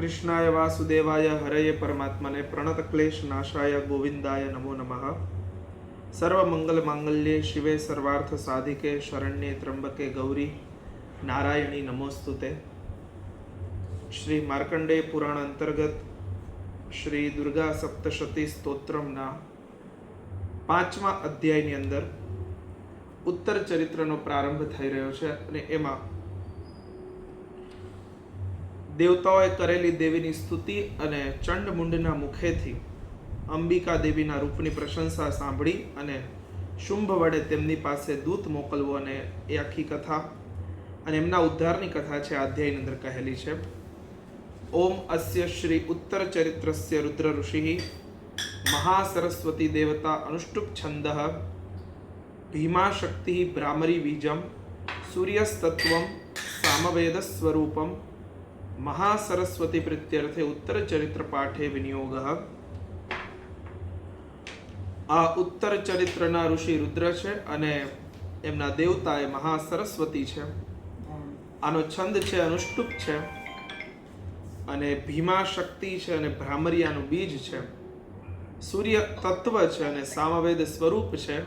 कृष्णाय वासुदेवाय हरये परमात्मने प्रणतक्लेश नाशाय गोविंदाय नमो नमः। सर्वमंगल मांगल्ये शिवे सर्वार्थ साधिके शरण्ये त्र्यंबके गौरी नारायणी नमोस्तुते। श्री मार्कंडेय पुराण अंतर्गत श्री दुर्गा सप्तशती स्त्रोत्रमना 5મા અધ્યાયની અંદર ઉત્તર ચરિત્રનો પ્રારંભ થઈ રહ્યો છે અને એમાં દેવતાઓએ કરેલી દેવીની સ્તુતિ અને ચંડમુંડના મુખેથી અંબિકા દેવીના રૂપની પ્રશંસા સાંભળી અને શુંભ વડે તેમની પાસે દૂત મોકલવો અને એ આખી કથા અને એમના ઉદ્ધારની કથા છે આ અધ્યાયની અંદર કહેલી છે। ઓમ અસ્ય શ્રી ઉત્તર ચરિત્રસ્ય રુદ્ર ઋષિ મહાસરસ્વતી દેવતા અનુષ્ટુપ છંદઃ ભીમા શક્તિ ભ્રામરી બીજમ સૂર્યસ્તત્વમ સામવેદ સ્વરૂપમ મહાસરસ્વતી પ્રીત્યર્થે ઉત્તર ચરિત્ર પાઠે વિનિયોગ। આ ઉત્તર ચરિત્રના ઋષિ રુદ્ર છે અને એમના દેવતા એ મહાસરસ્વતી છે। આનો છંદ છે અનુષ્ટુપ છે અને ભીમા શક્તિ છે અને ભ્રામરિયાનું બીજ છે। સૂર્ય તત્વ છે અને સામવેદ સ્વરૂપ છે।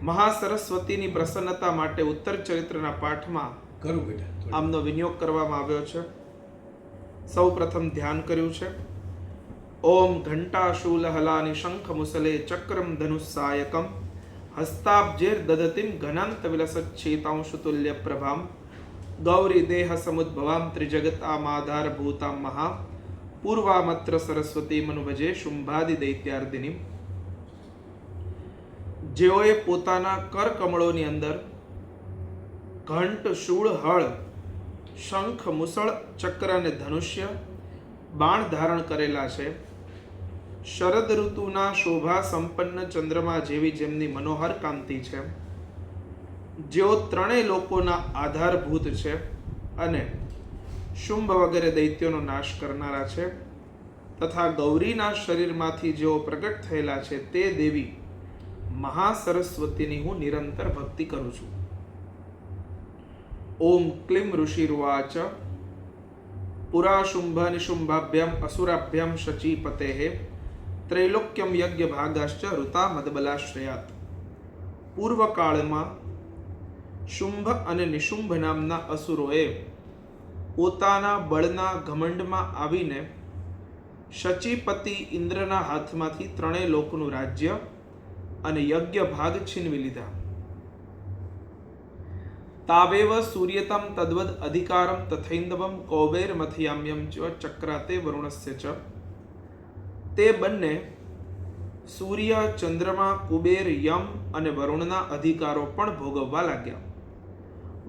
મહાસરસ્વતીની પ્રસન્નતા માટે ઉત્તર ચરિત્રના પાઠમાં આમનો વિનિયોગ કરવામાં આવ્યો છે। સૌ પ્રથમ ધ્યાન કર્યું છે ઓમ ઘંટાશૂલ હલાની શંખ મુસલે ચક્રમ ધનુષાયકમ હસ્તાબ્જેર દદતિમ ઘનાંત વિલસચ્છેતાંશુતુલ્ય પ્રભામ ગૌરી દેહ સમુદ્ભવામ ત્રિજગતામાધાર ભૂતામ મહા પૂર્વામત્ર સરસ્વતી મનુભજે શુંભાદિ દૈત્યાર્દિની। જેઓએ પોતાના કર કમળોની અંદર ઘંટ શૂળ હળ શંખ મુસળ ચક્ર અને ધનુષ્ય બાણ ધારણ કરેલા છે। શરદ ઋતુના શોભા સંપન્ન ચંદ્રમા જેવી જેમની મનોહર કાંતિ છે। જેઓ ત્રણેય લોકોના આધારભૂત છે અને શુંભ વગેરે દૈત્યોનો નાશ કરનારા છે તથા ગૌરીના શરીરમાંથી જેઓ પ્રગટ થયેલા છે તે દેવી મહાસરસ્વતીની હું નિરંતર ભક્તિ કરું છું। ઓમ ક્લીમ ઋષિર્વાચ પુરા શુંભ નિશુંભાભ્યામ અસુરાભ્યામ શચીપતેઃ ત્રૈલોક્યમ યજ્ઞ ભાગાશ્ચ ઋતા મદબલાશ્રયાત। પૂર્વકાળમાં શુંભ અને નિશુંભ નામના અસુરોએ પોતાના બળના ઘમંડમાં આવીને શચીપતિ ઇન્દ્રના હાથમાંથી ત્રણેય લોકનું રાજ્ય અને યજ્ઞ ભાગ છીનવી લીધા। તાવેવ સૂર્યતમ તદ્વદ અધિકારમ તથૈંદવમ કૌબેર મથયામ્યમ ચ ચક્રાતે વરુણસ્ય ચ। તે બંને સૂર્ય ચંદ્રમા કુબેર યમ અને વરુણના અધિકારો પણ ભોગવવા લાગ્યા।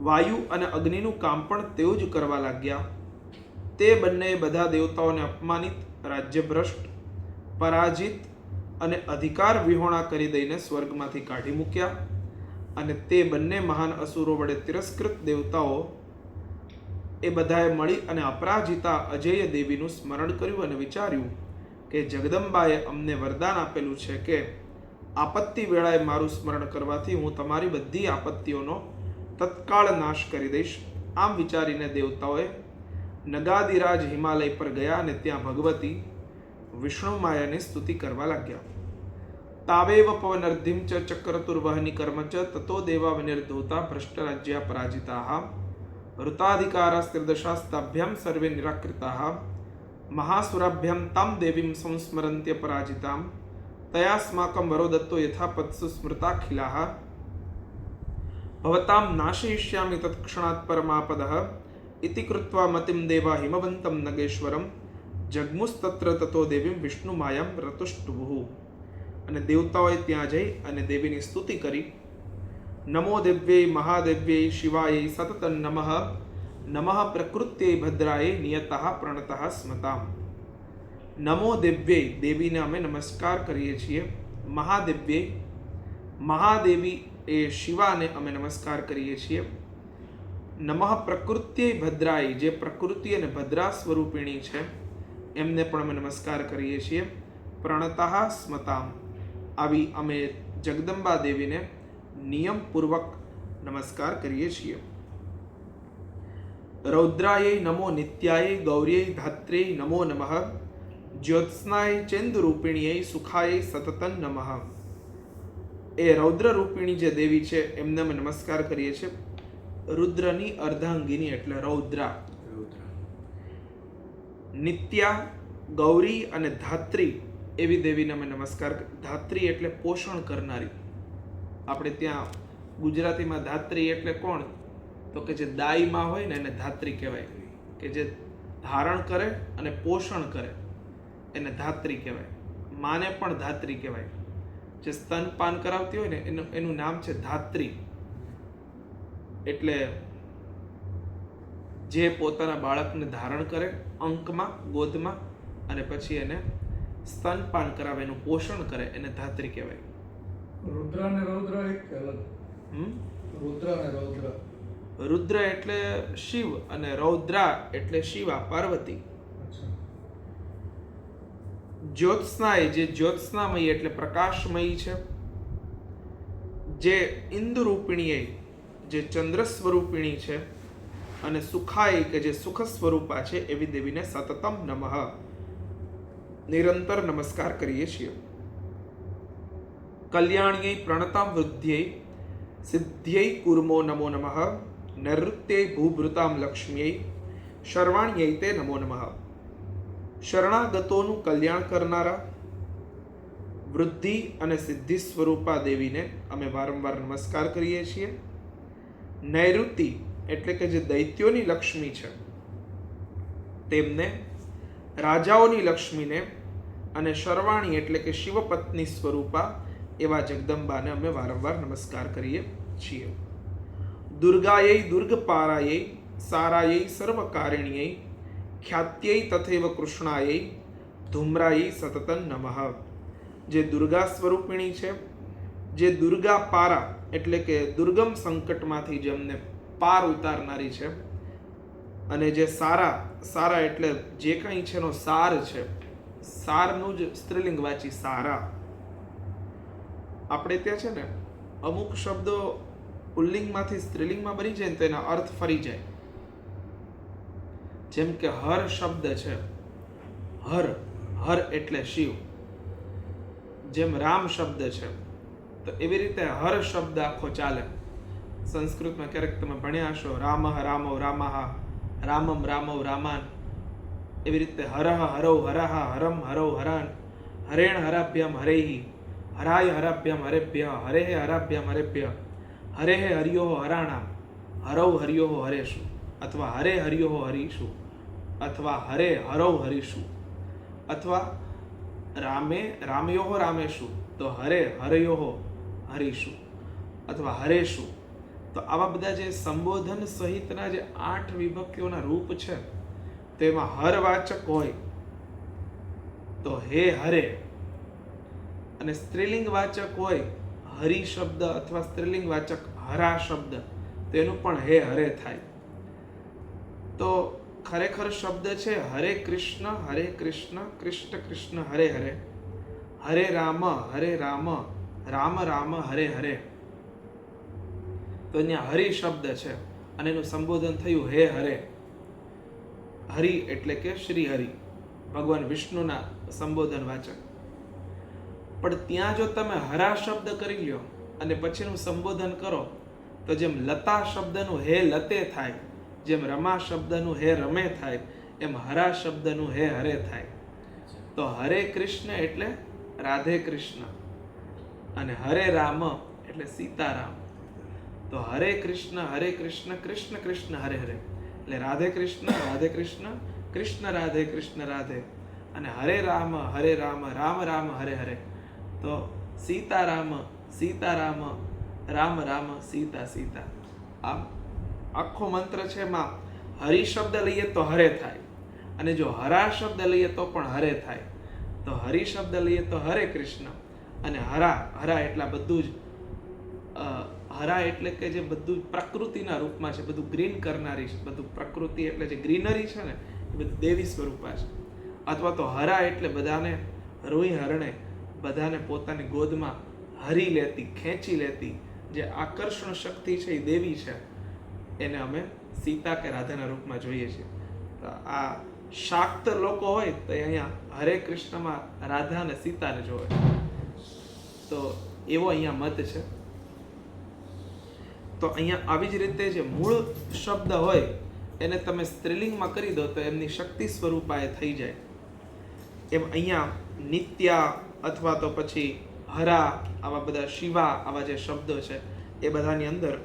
વાયુ અને અગ્નિનું કામ પણ તેઓ જ કરવા લાગ્યા। તે બંને બધા દેવતાઓને અપમાનિત રાજ્યભ્રષ્ટ પરાજિત અને અધિકાર વિહોણા કરી દઈને સ્વર્ગમાંથી કાઢી મૂક્યા અને તે બંને મહાન અસુરો વડે તિરસ્કૃત દેવતાઓ એ બધાએ મળી અને અપરાજિતા અજેય દેવીનું સ્મરણ કર્યું અને વિચાર્યું કે જગદંબાએ અમને વરદાન આપેલું છે કે આપત્તિ વેળાએ મારું સ્મરણ કરવાથી હું તમારી બધી આપત્તિઓનો તત્કાળ નાશ કરી દઈશ। આમ વિચારીને દેવતાઓએ નગાદિરાજ હિમાલય પર ગયા અને ત્યાં ભગવતી વિષ્ણુ માયાની સ્તુતિ કરવા લાગ્યા। તાવેવ પવનર્ધિમ ચ ચક્રતુર્વહની કર્મ ચ તતો દેવા વિનિર્ધોતા ભ્રષ્ટરાજ્યા પરાજિતાઃ ઋતાધિકારાસ્ત્રિદશાસ્તાભ્યામ સર્વે નિરાકૃતાઃ મહાસુરાભ્યામ તામ દેવીમ સંસ્મરન્ત્ય પરાજિતામ તયાસ્માકમ વરો દત્તો યથાપત્સુ સ્મૃતાખિલાઃ ભવતામ નાશયિષ્યામિ તત્ક્ષણાત પરમાપદઃ ઇતિ કૃત્વા મતિમ દેવા હિમવંતમ નગેશ્વરમ જગ્મુસ્તત્ર તતો દેવીમ વિષ્ણુ માયામ રતુષ્ટુભુઃ। અને દેવતાઓએ ત્યાં જઈ અને દેવીની સ્તુતિ કરી। નમો દેવ્યૈ મહાદેવ્યૈ શિવાય સતત નમઃ નમઃ પ્રકૃત્યૈ ભદ્રાય નિયતઃ પ્રણતઃ સ્મતામ। નમો દેવ્યૈ દેવીને અમે નમસ્કાર કરીએ છીએ। મહાદેવ્યૈ મહાદેવી એ શિવાને અમે નમસ્કાર કરીએ છીએ। નમઃ પ્રકૃત્યૈ ભદ્રાય જે પ્રકૃતિ અને ભદ્રા સ્વરૂપિણી છે એમને પણ અમે નમસ્કાર કરીએ છીએ। પ્રણતઃ સ્મતામ આવી અમે જગદંબા દેવીને નિયમપૂર્વક નમસ્કાર કરીએ છીએ। રૌદ્રાય નમો નિત્યાય ગૌર્યય ધાત્ર્યય નમો નમઃ જ્યોત્સ્નાય ચેન્દુરૂપિણીય સુખાય સતતં નમઃ. એ રૌદ્ર રૂપિણી જે દેવી છે એમને અમે નમસ્કાર કરીએ છીએ. રુદ્રની અર્ધાંગિની એટલે રૌદ્રા. નિત્યા, ગૌરી અને ધાત્રી એવી દેવીને અમે નમસ્કાર. ધાત્રી એટલે પોષણ કરનારી. આપણે ત્યાં ગુજરાતીમાં ધાત્રી એટલે કોણ? તો કે જે દાઈમાં હોય ને એને ધાત્રી કહેવાય. કે જે ધારણ કરે અને પોષણ કરે એને ધાત્રી કહેવાય. માને પણ ધાત્રી કહેવાય. જે સ્તનપાન કરાવતી હોય ને એનું નામ છે ધાત્રી. એટલે જે પોતાના બાળકને ધારણ કરે અંકમાં, ગોદમાં, અને પછી એને સ્તનપાન કરાવે, એનું પોષણ કરે એને ધાત્રી કહેવાય. રુદ્ર અને રૌદ્ર એક કે અલગ? રુદ્ર અને રૌદ્ર. રુદ્ર એટલે શિવ અને રૌદ્રા એટલે શિવા, પાર્વતી. જ્યોત્સ્નાય, જે જ્યોત્સ્નામયી એટલે પ્રકાશમયી છે. જે ઇન્દુરૂપિણીય, જે ચંદ્ર સ્વરૂપિણી છે. અને સુખાય, કે જે સુખ સ્વરૂપા છે એવી દેવીને સતતમ નમઃ નિરંતર નમસ્કાર કરીએ છીએ. કલ્યાણ્યય પ્રણતામ વૃદ્ધ્યય સિદ્ધ્યય કુર્મો નમો નમઃ નૈઋત્યય ભૂભૃતામ લક્ષ્મ્યય શર્વાણ્યય તે નમો નમઃ. શરણાગતોનું કલ્યાણ કરનારા વૃદ્ધિ અને સિદ્ધિ સ્વરૂપા દેવીને અમે વારંવાર નમસ્કાર કરીએ છીએ. નૈઋતિ એટલે કે જે દૈત્યોની લક્ષ્મી છે તેમને, રાજાઓની લક્ષ્મીને, અને શર્વાણી એટલે કે શિવપત્ની સ્વરૂપા એવા જગદંબાને અમે વારંવાર નમસ્કાર કરીએ છીએ. દુર્ગાયૈ દુર્ગપારાયૈ સારાયૈ સર્વકારિણ્યૈ ખ્યાત્યૈ તથૈવ કૃષ્ણાયૈ ધૂમ્રાયૈ સતતં નમઃ. જે દુર્ગા સ્વરૂપિણી છે, જે દુર્ગા પારા એટલે કે દુર્ગમ સંકટમાંથી જેમને પાર ઉતારનારી છે, અને જે સારા, સારા એટલે જે કંઈ છે એનો સાર છે, સારનું જ સ્ત્રીલિંગવાચી સારા. આપણે ત્યાં છે ને અમુક શબ્દો પુલ્લિંગમાંથી સ્ત્રીલિંગમાં બની જાય ને તો એના અર્થ ફરી જાય. જેમ કે હર શબ્દ છે, હર, હર એટલે શિવ. જેમ રામ શબ્દ છે તો એવી રીતે હર શબ્દ આખો ચાલે. સંસ્કૃતમાં ક્યારેક તમે ભણ્યા હશો, રામઃ રામૌ રામઃ, રામમ રામૌ રામાન. એવી રીતે હરહ હરૌ હરહ, હરમ હરૌ હરાન, હરેણ હરાભ્યમ હરેહી, હરાય હરાભ્યમ હરેભ્ય, હરેહે હરાભ્યમ હરેભ્ય, હરેહે હરિયો હરાણામ, હરૌ હરિયો હરેશુ, અથવા હરે હરિયો હરીશુ, અથવા હરે હરૌ હરીશુ, અથવા રામે રામયોહ રામેશુ તો હરે હરયોહ હરીશુ, અથવા હરેશુ. તો આવા બધા જે સંબોધન સહિતના જે 8 વિભક્તિઓના રૂપ છે તેમાં હરવાચક હોય તો હે હરે, અને સ્ત્રીલિંગ વાચક હોય હરિ શબ્દ અથવા સ્ત્રીલિંગ વાચક હરા શબ્દ, તેનું પણ હે હરે થાય. તો ખરેખર શબ્દ છે હરે કૃષ્ણ, કૃષ્ણ કૃષ્ણ હરે હરે, હરે રામ, રામ રામ હરે હરે. તો અહીંયા હરિ શબ્દ છે અને એનું સંબોધન થયું હે હરે. હરિ એટલે કે શ્રી હરિ, ભગવાન વિષ્ણુના સંબોધન વાચક. પણ ત્યાં જો તમે હરા શબ્દ કરી લ્યો અને પછીનું સંબોધન કરો તો જેમ લતા શબ્દનું હે લતે થાય, જેમ રમા શબ્દનું હે રમે થાય, એમ હરા શબ્દનું હે હરે થાય. તો હરે કૃષ્ણ એટલે રાધે કૃષ્ણ, અને હરે રામ એટલે સીતારામ. તો હરે કૃષ્ણ કૃષ્ણ કૃષ્ણ હરે હરે એટલે રાધે કૃષ્ણ કૃષ્ણ રાધે કૃષ્ણ રાધે, અને હરે રામ રામ રામ હરે હરે. તો સીતારામ રામ રામ સીતા સીતા. આમ આખો મંત્ર છે એમાં હરિ શબ્દ લઈએ તો હરે થાય, અને જો હરા શબ્દ લઈએ તો પણ હરે થાય. તો હરિ શબ્દ લઈએ તો હરે કૃષ્ણ, અને હરા એટલા બધું જ, હરા એટલે કે જે બધું પ્રકૃતિના રૂપમાં છે, બધું ગ્રીન કરનારી છે, બધું પ્રકૃતિ એટલે જે ગ્રીનરી છે ને એ બધું દેવી સ્વરૂપા છે. અથવા તો હરા એટલે બધાને રૂઈ હરણે, બધાને પોતાની ગોદમાં હરી લેતી, ખેંચી લેતી, જે આકર્ષણ શક્તિ છે એ દેવી છે, એને અમે સીતા કે રાધાના રૂપમાં જોઈએ છીએ. તો આ શાક્ત લોકો હોય તો અહીંયા હરે કૃષ્ણમાં રાધા અને સીતાને જોવે. તો એવો અહીંયા મત છે. તો અહીંયા આવી જ રીતે જે મૂળ શબ્દ હોય એને તમે સ્ત્રીલિંગમાં કરી દો તો એમની શક્તિ સ્વરૂપા એ થઈ જાય. એમ અહીંયા નિત્યા અથવા તો પછી હરા, આવા બધા શિવા, આવા જે શબ્દો છે એ બધાની અંદર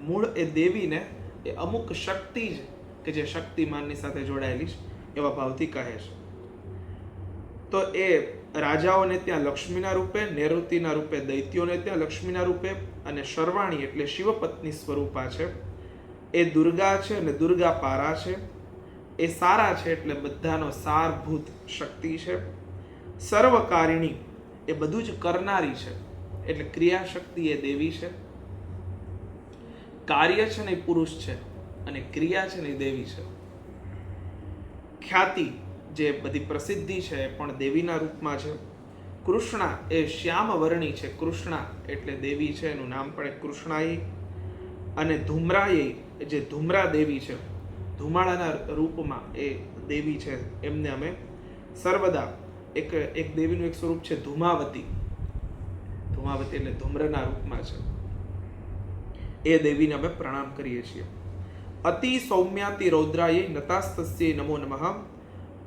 મૂળ એ દેવીને એ અમુક શક્તિ જ કે જે શક્તિમાનની સાથે જોડાયેલી છે એવા ભાવથી કહે છે. તો એ રાજાઓને ત્યાં લક્ષ્મીના રૂપે, નૈઋતિના રૂપે દૈત્યોને ત્યાં લક્ષ્મીના રૂપે, અને શર્વાણી એટલે શિવપત્ની સ્વરૂપા છે. એ દુર્ગા છે અને દુર્ગા પારા છે. એ સારા છે એટલે બધાનો સારભૂત શક્તિ છે. સર્વકારિણી એ બધું જ કરનારી છે એટલે ક્રિયાશક્તિ એ દેવી છે. કાર્ય છે ને એ પુરુષ છે અને ક્રિયા છે ને એ દેવી છે. ખ્યાતિ જે બધી પ્રસિદ્ધિ છે એ પણ દેવીના રૂપમાં છે. કૃષ્ણા એ શ્યામ વર્ણી છે. કૃષ્ણા એટલે દેવી છે, એનું નામ પણ કૃષ્ણાઈ. અને ધૂમ્રાઈ જે ધૂમ્રા દેવી છે, ધુમાડાના રૂપમાં એ દેવી છે, એમને અમે સર્વદા એક દેવીનું એક સ્વરૂપ છે ધૂમાવતી. ધૂમાવતી એટલે ધૂમ્રના રૂપમાં છે. એ દેવીને અમે પ્રણામ કરીએ છીએ. અતિ સૌમ્યાતિ રૌદ્રાય નતાસ્તસ્યે નમો નમઃ.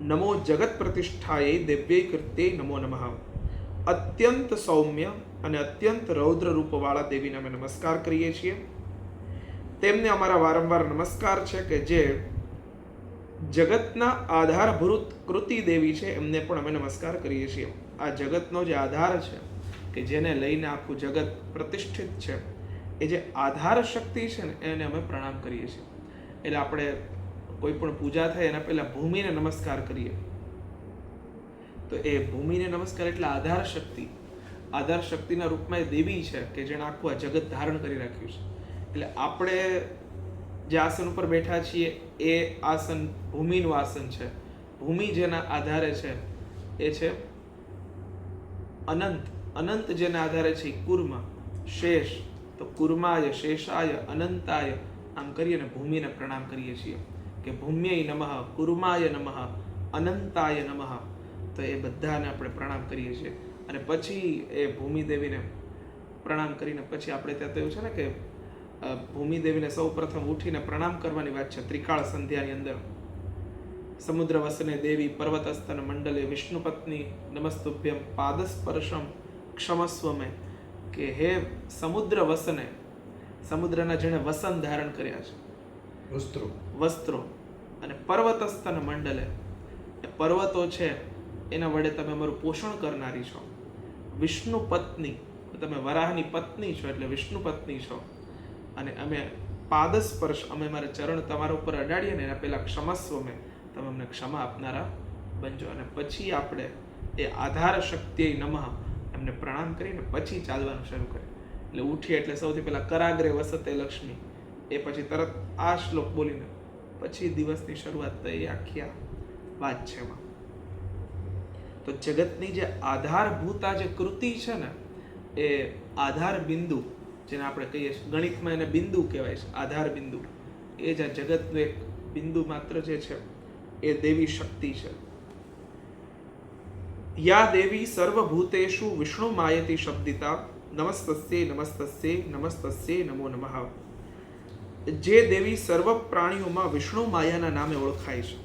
નમો જગત પ્રતિષ્ઠાય દિવ્યૈ કૃત્યે નમો નમઃ. અત્યંત સૌમ્ય અને અત્યંત રૌદ્ર રૂપવાળા દેવીને અમે નમસ્કાર કરીએ છીએ. તેમને અમારા વારંવાર નમસ્કાર છે કે જે જગતના આધારભૂત કૃતિ દેવી છે, એમને પણ અમે નમસ્કાર કરીએ છીએ. આ જગતનો જે આધાર છે કે જેને લઈને આખું જગત પ્રતિષ્ઠિત છે, એ જે આધાર શક્તિ છે ને એને અમે પ્રણામ કરીએ છીએ. એટલે આપણે કોઈ પણ પૂજા થાય એના પહેલા ભૂમિને નમસ્કાર કરીએ. તો એ ભૂમિને નમસ્કાર એટલે આધાર શક્તિ. આધાર શક્તિના રૂપમાં એ દેવી છે કે જેણે આખું આ જગત ધારણ કરી રાખ્યું છે. એટલે આપણે જે આસન ઉપર બેઠા છીએ એ આસન ભૂમિનું આસન છે. ભૂમિ જેના આધારે છે એ છે અનંત. અનંત જેના આધારે છે એ કુર્મ. શેષ તો કુર્માય, શેષાય, અનંતાય, આમ કરીને ભૂમિને પ્રણામ કરીએ છીએ કે ભૂમ્યય નમઃ, કુર્માય નમઃ, અનંતાય નમઃ. તો એ બધાને આપણે પ્રણામ કરીએ છીએ. અને પછી એ ભૂમિ દેવીને પ્રણામ કરીને પછી આપણે ત્યાં તો એવું છે ને કે ભૂમિ દેવીને સૌ પ્રથમ ઉઠીને પ્રણામ કરવાની વાત છે. ત્રિકાળ સંધ્યાની અંદર સમુદ્ર વસને દેવી પર્વતસ્તન મંડલે વિષ્ણુ પત્ની નમસ્તુભ્યમ પાદસ્પર્શમ ક્ષમસ્વ મે. કે હે સમુદ્ર વસને, સમુદ્રના જેણે વસન ધારણ કર્યા છે, વસ્ત્રો, અને પર્વતસ્તન મંડલે એ પર્વતો છે એના વડે તમે અમારું પોષણ કરનારી છો. વિષ્ણુ પત્ની, તમે વરાહની પત્ની છો એટલે વિષ્ણુ પત્ની છો. અને અમે પાદસ્પર્શ, અમે મારા ચરણ તમારા ઉપર અડાડીએ ને એના પહેલા ક્ષમસ્વ મેં, તમે અમને ક્ષમા આપનારા બનજો. અને પછી આપણે એ આધાર શક્તિ નમઃ એમને પ્રણામ કરીને પછી ચાલવાનું શરૂ કરીએ. એટલે ઉઠીએ એટલે સૌથી પહેલા કરાગ્રે વસતે લક્ષ્મી, એ પછી તરત આ શ્લોક બોલીને પછી દિવસની શરૂઆત થઈ. આખી આ વાત છે એમાં. તો જગતની જે આધારભૂત આ જે કૃતિ છે ને એ આધાર બિંદુ, જેને આપણે કહીએ છીએ ગણિતમાં એને બિંદુ કહેવાય છે, આધાર બિંદુ. એ જ આ જગતનું એક બિંદુ માત્ર જે છે એ દેવી શક્તિ છે. યા દેવી સર્વભૂતેષુ વિષ્ણુ માયતિ શબ્દિતા નમસ્તસ્યે નમસ્તસ્યે નમસ્તસ્યે નમો નમઃ. જે દેવી સર્વ પ્રાણીઓમાં વિષ્ણુ માયાના નામે ઓળખાય છે.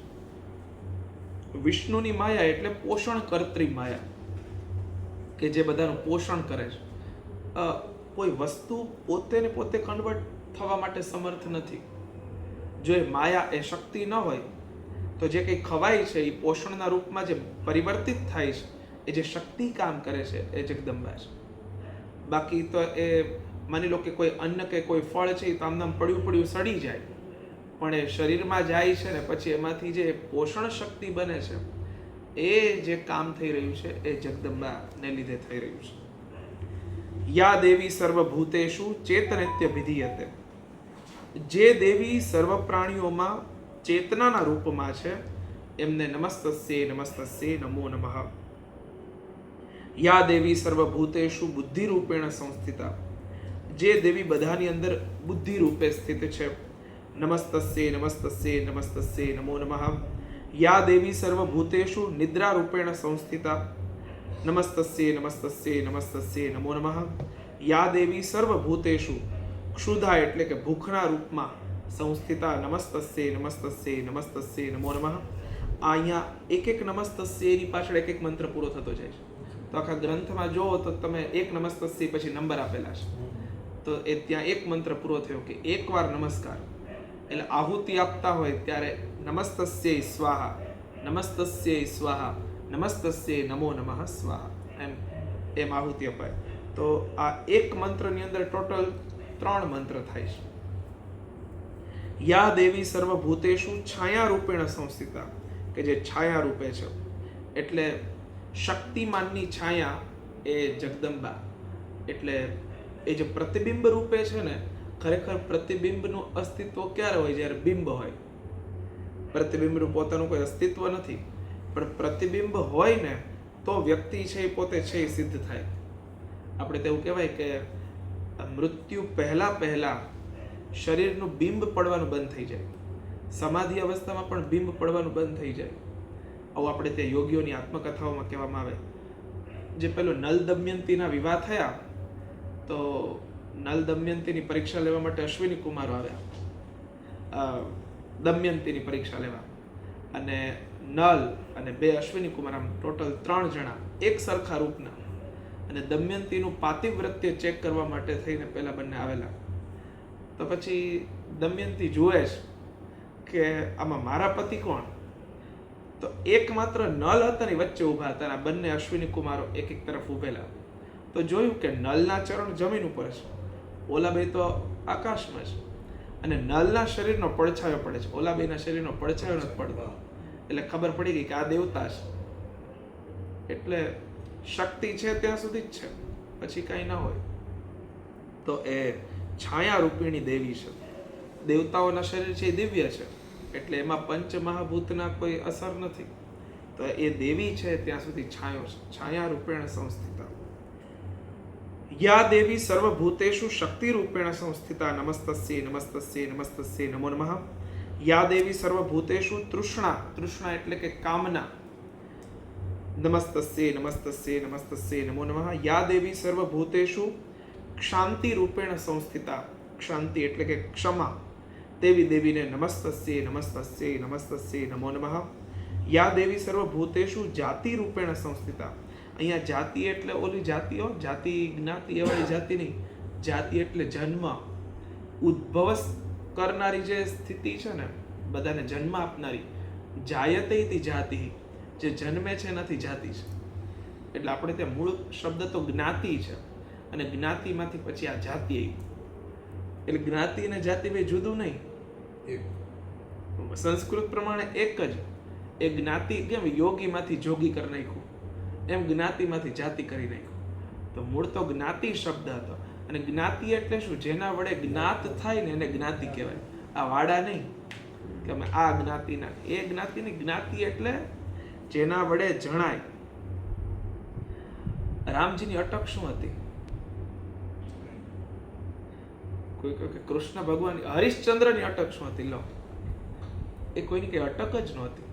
વિષ્ણુની માયા એટલે પોષણ કરત્રી માયા, કે જે બધાનું પોષણ કરે છે. કોઈ વસ્તુ પોતે ને પોતે કન્વર્ટ થવા માટે સમર્થ નથી. જો એ માયા એ શક્તિ ન હોય તો જે કંઈ ખવાય છે એ પોષણના રૂપમાં જે પરિવર્તિત થાય છે એ જે શક્તિ કામ કરે છે એ જગદંબા છે. બાકી તો એ માની લો કે કોઈ અન્ન કે કોઈ ફળ છે એ તો આમ પડ્યું પડ્યું સડી જાય, પણ એ શરીરમાં જાય છે ને પછી એમાંથી જે પોષણ શક્તિ બને છે એ જે કામ થઈ રહ્યું છે એ જગદંબાને લીધે થઈ રહ્યું છે. યા દેવી સર્વભૂતેષુ ચેતનિત્ય વિધીયતે. જે દેવી સર્વ પ્રાણીઓમાં ચેતનાના રૂપમાં છે એમને નમસ્તસ્યે નમસ્તસ્યે નમો નમઃ. યા દેવી સર્વભૂતેષુ બુદ્ધિ રૂપેણ સંસ્થિતા. જે દેવી બધાની અંદર બુદ્ધિ રૂપે સ્થિત છે. નમસ્તસ્યે નમસ્તસ્યે નમસ્તસ્યે નમો નમઃ. યા દેવી સર્વભૂતેષુ નિદ્રારૂપેણ સંસ્થિતા નમસ્તસ્યે નમસ્તસ્યે નમસ્તસ્યે નમો નમઃ. યા દેવી સર્વભૂતેષુ ક્ષુધા એટલે કે ભૂખના રૂપમાં સંસ્થિતા નમસ્તસ્યે નમસ્તસ્યે નમસ્તસ્યે નમો નમઃ. અહીંયા એક નમસ્તસ્યે એની પાછળ એક મંત્ર પૂરો થતો જાય છે. તો આખા ગ્રંથમાં જુઓ તો તમે એક નમસ્તસ્યે પછી નંબર આપેલા છે, તો એ ત્યાં એક મંત્ર પૂરો થયો કે એકવાર નમસ્કાર એટલે આહુતિ આપતા હોય ત્યારે નમસ્તસ્યે સ્વાહા, નમસ્તસ્યે સ્વાહા, નમસ્તસ્યે નમો નમઃ સ્વાહા એમ આહુતિ અપાય. તો આ એક મંત્રની અંદર ટોટલ 3 મંત્ર થાય છે. યા દેવી સર્વભૂતેષુ છાયા રૂપેણ સંસ્થિતા, કે જે છાયા રૂપે છે એટલે શક્તિમાનની છાયા એ જગદંબા, એટલે એ જે પ્રતિબિંબ રૂપે છે ને, ખરેખર પ્રતિબિંબનું અસ્તિત્વ ક્યારે હોય? જ્યારે બિંબ હોય. પ્રતિબિંબનું પોતાનું કોઈ અસ્તિત્વ નથી, પણ પ્રતિબિંબ હોય ને તો વ્યક્તિ છે એ પોતે છે એ સિદ્ધ થાય. આપણે તેવું કહેવાય કે મૃત્યુ પહેલા શરીરનું બિંબ પડવાનું બંધ થઈ જાય, સમાધિ અવસ્થામાં પણ બિંબ પડવાનું બંધ થઈ જાય. આવું આપણે ત્યાં યોગીઓની આત્મકથાઓમાં કહેવામાં આવે. જે પેલો નલ દમયંતીના વિવાહ થયા તો નલ દમયંતીની પરીક્ષા લેવા માટે અશ્વિની કુમારો આવ્યા, દમયંતીની પરીક્ષા લેવા, અને નલ અને 2 અશ્વિની કુમાર, આમ ટોટલ 3 જણા એક સરખા રૂપના, અને દમયંતીનું પાતિવ્રત્ય ચેક કરવા માટે થઈને પેલા બંને આવેલા. તો પછી દમયંતી જુએ છે કે આમાં મારા પતિ કોણ? તો એકમાત્ર નલ હતા ને વચ્ચે ઊભા હતા, અને બંને અશ્વિની કુમારો એક તરફ ઊભેલા. તો જોયું કે નલના ચરણ જમીન ઉપર છે, ઓલા બે તો આકાશમાં છે, અને નલના શરીરનો પડછાયો પડે છે, ઓલા બેના શરીરનો પડછાયો નથી પડતો. એટલે ખબર પડી ગઈ કે આ દેવતા છે. એટલે શક્તિ છે ત્યાં સુધી જ છે, પછી કાંઈ ના હોય. તો એ છાયા રૂપિણી દેવી છે. દેવતાઓના શરીર છે એ દિવ્ય છે, એટલે એમાં પંચમહાભૂતના કોઈ અસર નથી. તો એ દેવી છે ત્યાં સુધી છાયો છે, છાયા રૂપેણ સંસ્થિતા. યા દેવી સર્વભૂતેષુ શક્તિ રૂપેણ સંસ્થિતા નમસ્તસ્યે નમસ્તસ્યે નમસ્તસ્યે નમો નમઃ. યા દેવી સર્વભૂતેષુ તૃષ્ણા, તૃષ્ણા એટલે કે કામના, નમસ્તસ્યે નમસ્તસ્યે નમસ્તસ્યે નમો નમઃ. યા દેવી સર્વભૂતેષુ ક્ષાંતિ રૂપેણ સંસ્થિતા, ક્ષાંતિ એટલે કે ક્ષમા, તેવી દેવીને નમસ્તસ્યે નમસ્તસ્યે નમસ્તસ્યે નમો નમઃ. યા દેવી સર્વભૂતેષુ જાતિ રૂપેણ સંસ્થિતા. અહીંયા જાતિ એટલે ઓલી જાતિઓ, જાતિ જ્ઞાતિ એવાળી જાતિ નહીં. જાતિ એટલે જન્મ, ઉદ્ભવ કરનારી જે સ્થિતિ છે ને, બધાને જન્મ આપનારી. જાયતે ઇતિ જાતિ, જે જન્મે છે એનાથી જાતિ છે. એટલે આપણે ત્યાં મૂળ શબ્દ તો જ્ઞાતિ છે, અને જ્ઞાતિમાંથી પછી આ જાતિ આવી. એટલે જ્ઞાતિ અને જાતિ બે જુદું નહીં, સંસ્કૃત પ્રમાણે એક જ. એ જ્ઞાતિ કેમ યોગીમાંથી જોગી કરી નાખ્યું, એમ જ્ઞાતિમાંથી જાતિ કરી નાખ્યું. તો મૂળ તો જ્ઞાતિ શબ્દ હતો, અને જ્ઞાતિ એટલે શું? જેના વડે જ્ઞાત થાય ને એને જ્ઞાતિ કહેવાય. આ વાડા નહીં કે અમે આ જ્ઞાતિના, એ જ્ઞાતિની. જ્ઞાતિ એટલે જેના વડે જણાય. રામજીની અટક શું હતી? કોઈ કહે કે કૃષ્ણ ભગવાન, હરિશ્ચંદ્રની અટક શું હતી? લો, એ કોઈની કઈ અટક જ નહોતી.